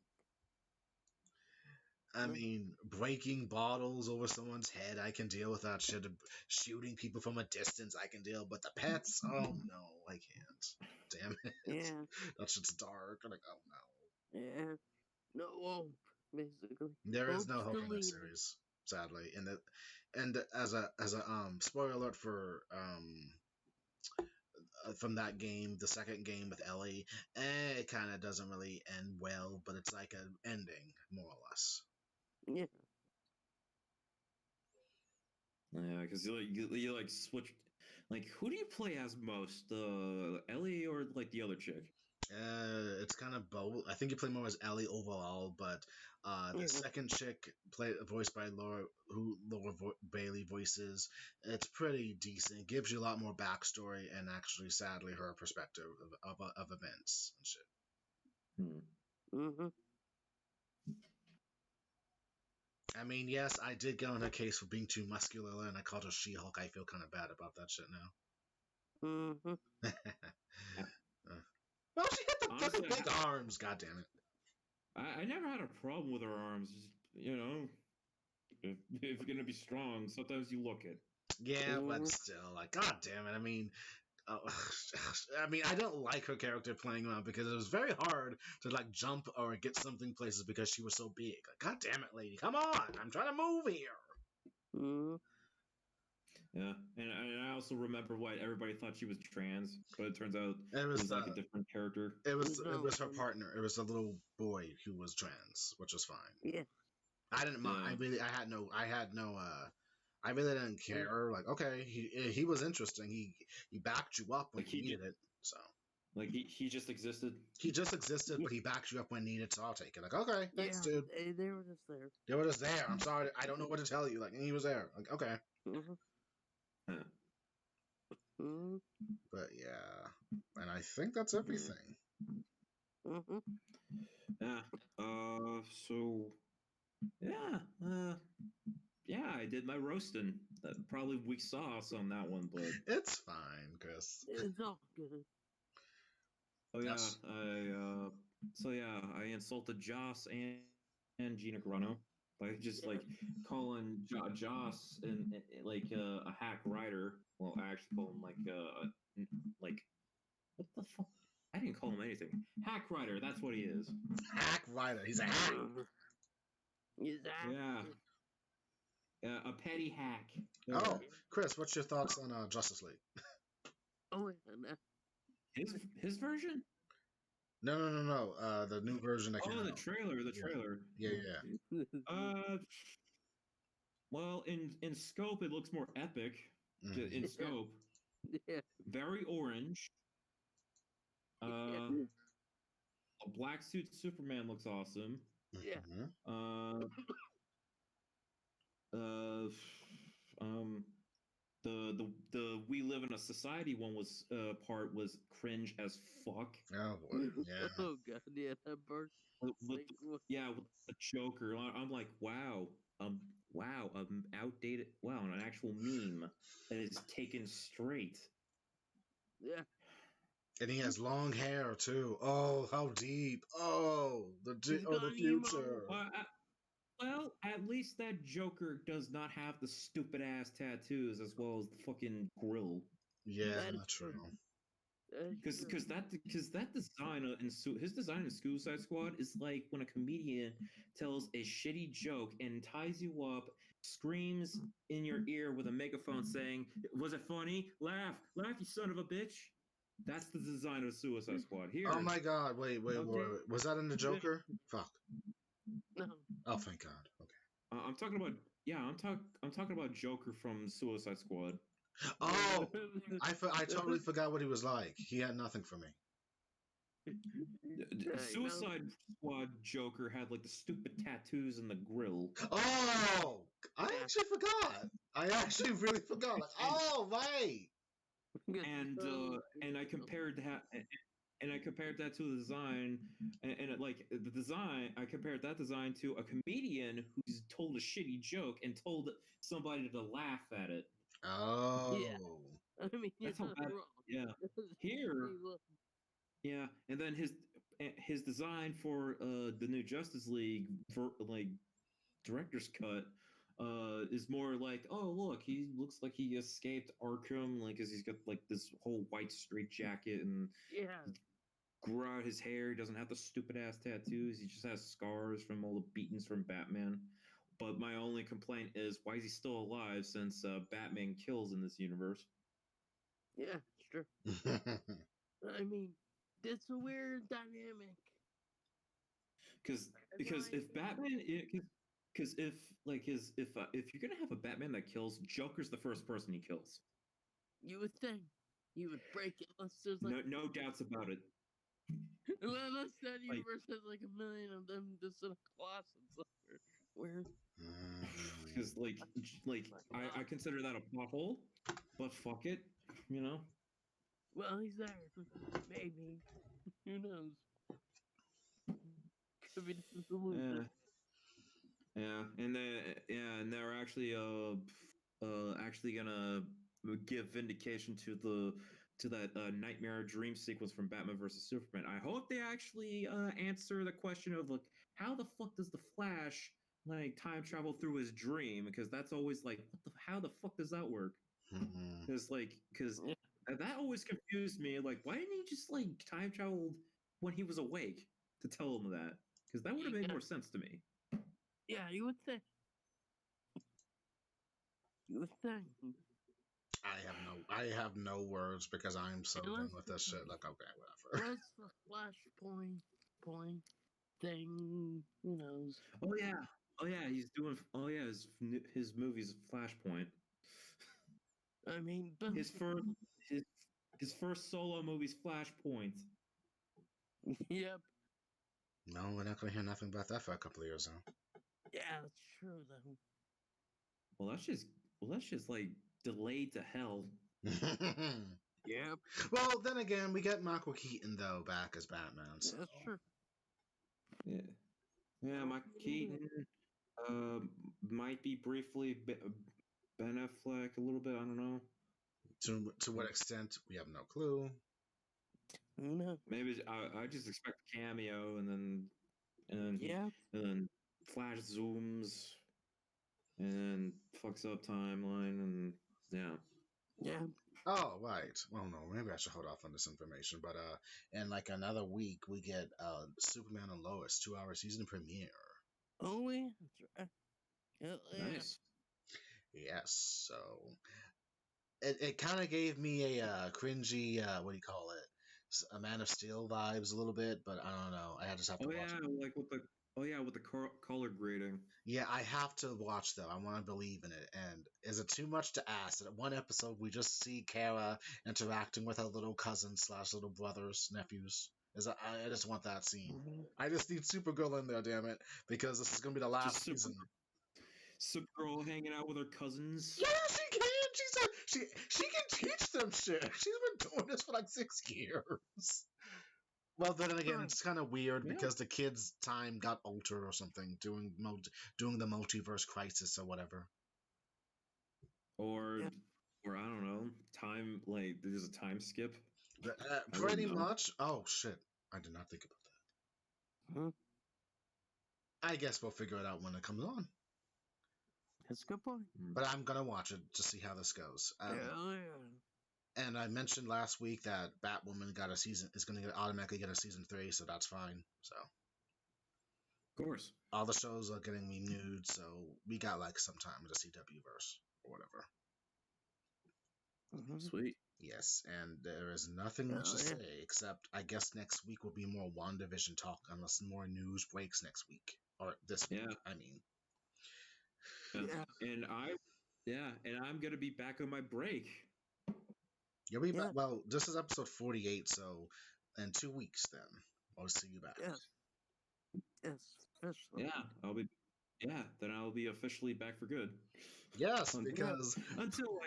I mean, breaking bottles over someone's head, I can deal with that shit. Shooting people from a distance, I can deal. But the pets, oh no, I can't. Damn it. Yeah. That shit's dark. I'm like, oh no. Yeah. No hope, basically. There is no Hope's hope in that deleted. series, sadly. And as a spoiler alert for from that game, the second game with Ellie, it kind of doesn't really end well, but it's like an ending, more or less. Yeah. Yeah, because you like switch. Like, who do you play as most, Ellie or like the other chick? It's kind of both. I think you play more as Ellie overall, but the second chick, voiced by Laura Bailey voices, it's pretty decent. It gives you a lot more backstory and actually, sadly, her perspective of events and shit. I mean, yes, I did get on her case for being too muscular, and I called her She-Hulk. I feel kind of bad about that shit now. Well, she had the fucking big arms. God damn it! I never had a problem with her arms. Just, if you're gonna be strong, sometimes you look it. Yeah, but still, like, god damn it. I mean, I don't like her character playing around because it was very hard to like jump or get something places because she was so big. Like, god damn it, lady, come on! I'm trying to move here. Yeah, and I also remember why everybody thought she was trans, but it turns out it was like a different character. It was her partner. It was a little boy who was trans, which was fine. Yeah. I didn't mind. Yeah. I really didn't care. Like, okay, he was interesting. He backed you up when you needed it. So like he just existed. He just existed, but he backed you up when needed. So I'll take it. Like, okay, thanks, dude. They were just there. They were just there. I'm sorry, I don't know what to tell you. Like, he was there. Like, okay. But yeah, and I think that's everything. Yeah. So. Yeah. Yeah, I did my roasting. Probably weak sauce on that one, but it's fine, Chris. It's all good. Oh yeah, I insulted Joss and Gina Carano by just like calling Joss and like a hack writer. Well, I actually call him like what the fuck? I didn't call him anything. Hack writer. That's what he is. Hack writer. He's a hack. Yeah. Yeah, a petty hack. Oh, Chris, what's your thoughts on Justice League? Oh, his version? No. The new version that came out. The trailer. Yeah. Well, in scope, it looks more epic. In scope, very orange. Black suit Superman looks awesome. Yeah. Mhm. The We Live in a Society one was part was cringe as fuck. Oh boy, yeah. Oh god, yeah, that part. With Like, what? with the Joker. I'm like, wow, outdated. Wow, an actual meme that is taken straight. Yeah. And he has long hair too. Oh, how deep! Oh, the He's the gone future. Well, at least that Joker does not have the stupid ass tattoos as well as the fucking grill. Yeah, That is true. Because that design his design in Suicide Squad is like when a comedian tells a shitty joke and ties you up, screams in your ear with a megaphone saying, "Was it funny? Laugh, laugh, you son of a bitch." That's the design of Suicide Squad. Here, Oh my God! Wait, okay. was that in the Joker? Fuck! No. Oh, thank God. Okay. I'm talking about I'm talking about Joker from Suicide Squad. Oh, I totally forgot what he was like. He had nothing for me. Suicide Squad Joker had like the stupid tattoos and the grill. Oh, I actually forgot. I actually really forgot. Like, oh, right. And I compared that to the design, and like the design, I compared that design to a comedian who's told a shitty joke and told somebody to laugh at it. Oh. Yeah. I mean, That's how bad. wrong. Yeah. Here. Yeah, and then his design for the new Justice League for like director's cut is more like, oh look, he looks like he escaped Arkham, like, cause he's got like this whole white straight jacket and Yeah. grew out his hair. He doesn't have the stupid ass tattoos. He just has scars from all the beatings from Batman. But my only complaint is, why is he still alive since Batman kills in this universe? Yeah, it's true. I mean, it's a weird dynamic. Because if Batman, because if you're gonna have a Batman that kills, Joker's the first person he kills. You would think you would break it unless there's like no doubts about it. unless that universe has like a million of them just in a closet somewhere. Where? Because I consider that a plot hole, but fuck it, you know. Well, he's there. Maybe. Who knows? Could be the solution. And they're actually gonna give vindication to that nightmare dream sequence from Batman versus Superman. I hope they actually answer the question of like, how the fuck does the Flash like time travel through his dream? Because that's always like, how the fuck does that work? Because that always confused me. Like, why didn't he just like time travel when he was awake to tell him that? Because that would have made more sense to me. Yeah, you would think. You would think. I have no words because I'm so done with this shit. Like, okay, whatever. What's the Flashpoint thing? Who knows? Oh yeah, he's doing. Oh yeah, his movie's Flashpoint. I mean, but his first solo movie's Flashpoint. Yep. No, we're not gonna hear nothing about that for a couple of years now. Yeah, that's true though. Well, that's just like delayed to hell. Yep. Well, then again, we get Michael Keaton though back as Batman. So. That's true. Yeah, Michael Keaton might be briefly Ben Affleck a little bit. I don't know. To what extent, we have no clue. Who knows? Maybe I just expect a cameo and then Flash zooms and fucks up timeline and yeah. Oh, right. Well, no, maybe I should hold off on this information. But in like another week, we get Superman and Lois 2-hour season premiere. Oh yeah, that's right. Nice. Yes. So it kind of gave me a cringy what do you call it? A Man of Steel vibes a little bit, but I don't know. I just have to watch it. Like with the color grading. Yeah, I have to watch though. I want to believe in it. And is it too much to ask that one episode we just see Kara interacting with her little cousins / little brothers, nephews? I just want that scene. Mhm. I just need Supergirl in there, damn it, because this is gonna be the last Just season. Supergirl hanging out with her cousins. Yeah, she can. She can teach them shit. She's been doing this for like 6 years. Well, then again, Right. it's kind of weird Yeah. because the kid's time got altered or something doing the multiverse crisis or whatever. Or Yeah. or I don't know, time, like there's a time skip. Pretty wouldn't know. much. Oh shit! I did not think about that. Mhm. I guess we'll figure it out when it comes on. That's a good point. But I'm gonna watch it to see how this goes. Yeah. And I mentioned last week that Batwoman is going to automatically get a season 3, so that's fine. So Of course. all the shows are getting renewed, so we got like some time in the CW verse or whatever. Mhm. Sweet. Yes, and there is nothing much to Yeah. say except I guess next week will be more WandaVision talk unless more news breaks next week or this week. Yeah. I mean, Yeah. And I'm gonna be back on my break. you'll be Yeah. back. Well, this is episode 48, so in 2 weeks then I'll see you back. Yes. Yes. Officially. Then I'll be officially back for good. Yes, Un- because until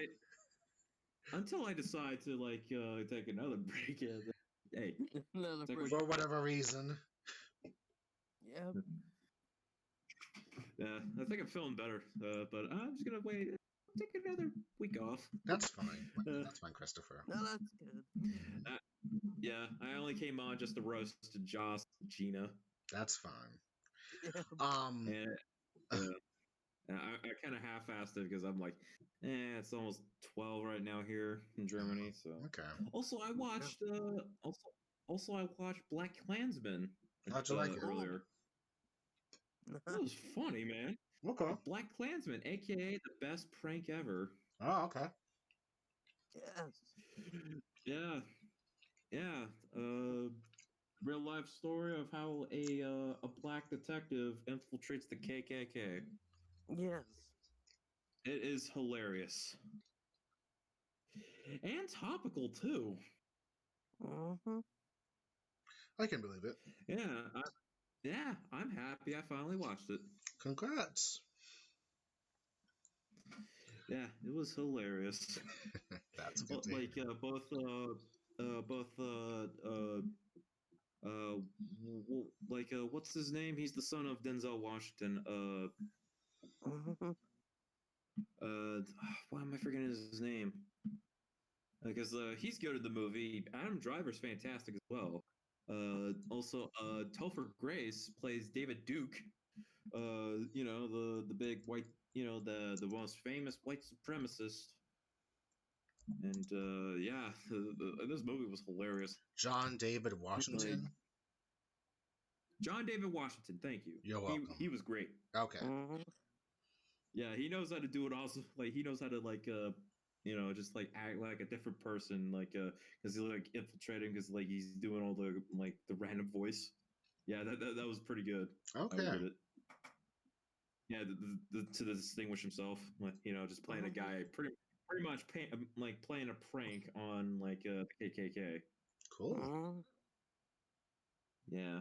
I decide to take another break. Hey, Another It's like break. for whatever reason, Yeah. yeah, I think I'm feeling better, but I'm just gonna wait. Take another week off. that's fine. Uh, That's fine, Christopher. No, that's good. Yeah, I only came on just to roast Joss and Gina, That's fine. Yeah. and I kind of half-assed it because I'm like, it's almost 12 right now here in Germany. So Okay. also I watched I watched Black Klansman. How'd you like it? Earlier? That was funny, man. Okay. Black Klansman, aka the best prank ever. Oh, okay. Yes. Yeah. Real life story of how a black detective infiltrates the KKK. Yes. It is hilarious and topical too. Mm-hmm. I can believe it. I'm happy I finally watched it. Congrats. Yeah, it was hilarious. That's good to hear. What's his name? He's the son of Denzel Washington. Mm-hmm. Why am I forgetting his name? Because he's good at the movie. Adam Driver's fantastic as well. Also, Topher Grace plays David Duke. The big white, the most famous white supremacist. And this movie was hilarious. John David Washington. John David Washington, thank you. You're welcome. He was great. Okay. Mm-hmm. Yeah, he knows how to do it. Also, he knows how to just act like a different person, because he's infiltrating, because he's doing all the the random voice. Yeah, that was pretty good. Okay. How he did it. Yeah, to distinguish himself, just playing a guy, pretty much playing a prank on the KKK. Cool. Mm-hmm. Yeah.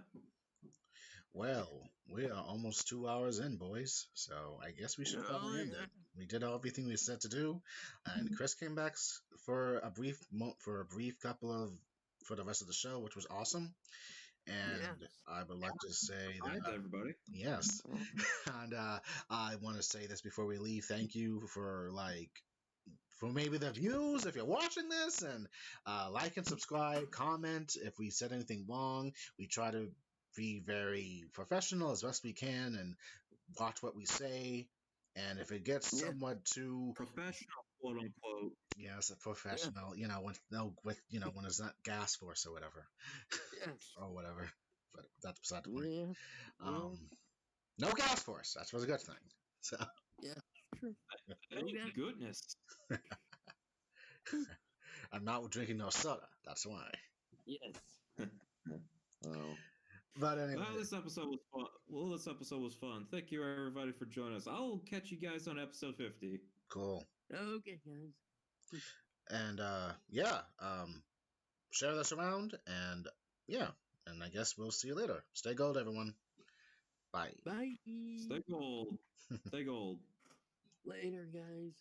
Well, we are almost 2 hours in, boys. So I guess we should probably end it. We did everything we said to do, and Chris came back for a brief couple for the rest of the show, which was awesome. And I would like to say Hi to everybody. Yes, and I want to say this before we leave. Thank you for maybe the views if you're watching this, and like and subscribe, comment if we said anything wrong. We try to be very professional as best we can and watch what we say. And if it gets somewhat too professional, quote unquote, yes, a professional, when it's not gas force or whatever, or whatever. But that's beside the point. Yeah. No gas force. That's what's a good thing. So yeah, true. Thank goodness. I'm not drinking no soda. That's why. Yes. Oh. But anyway, this episode was fun. This episode was fun. Thank you, everybody, for joining us. I'll catch you guys on episode 50. Cool. Okay, guys. And share this around, and And I guess we'll see you later. Stay gold, everyone. Bye. Bye. Stay gold. Stay gold. Later, guys.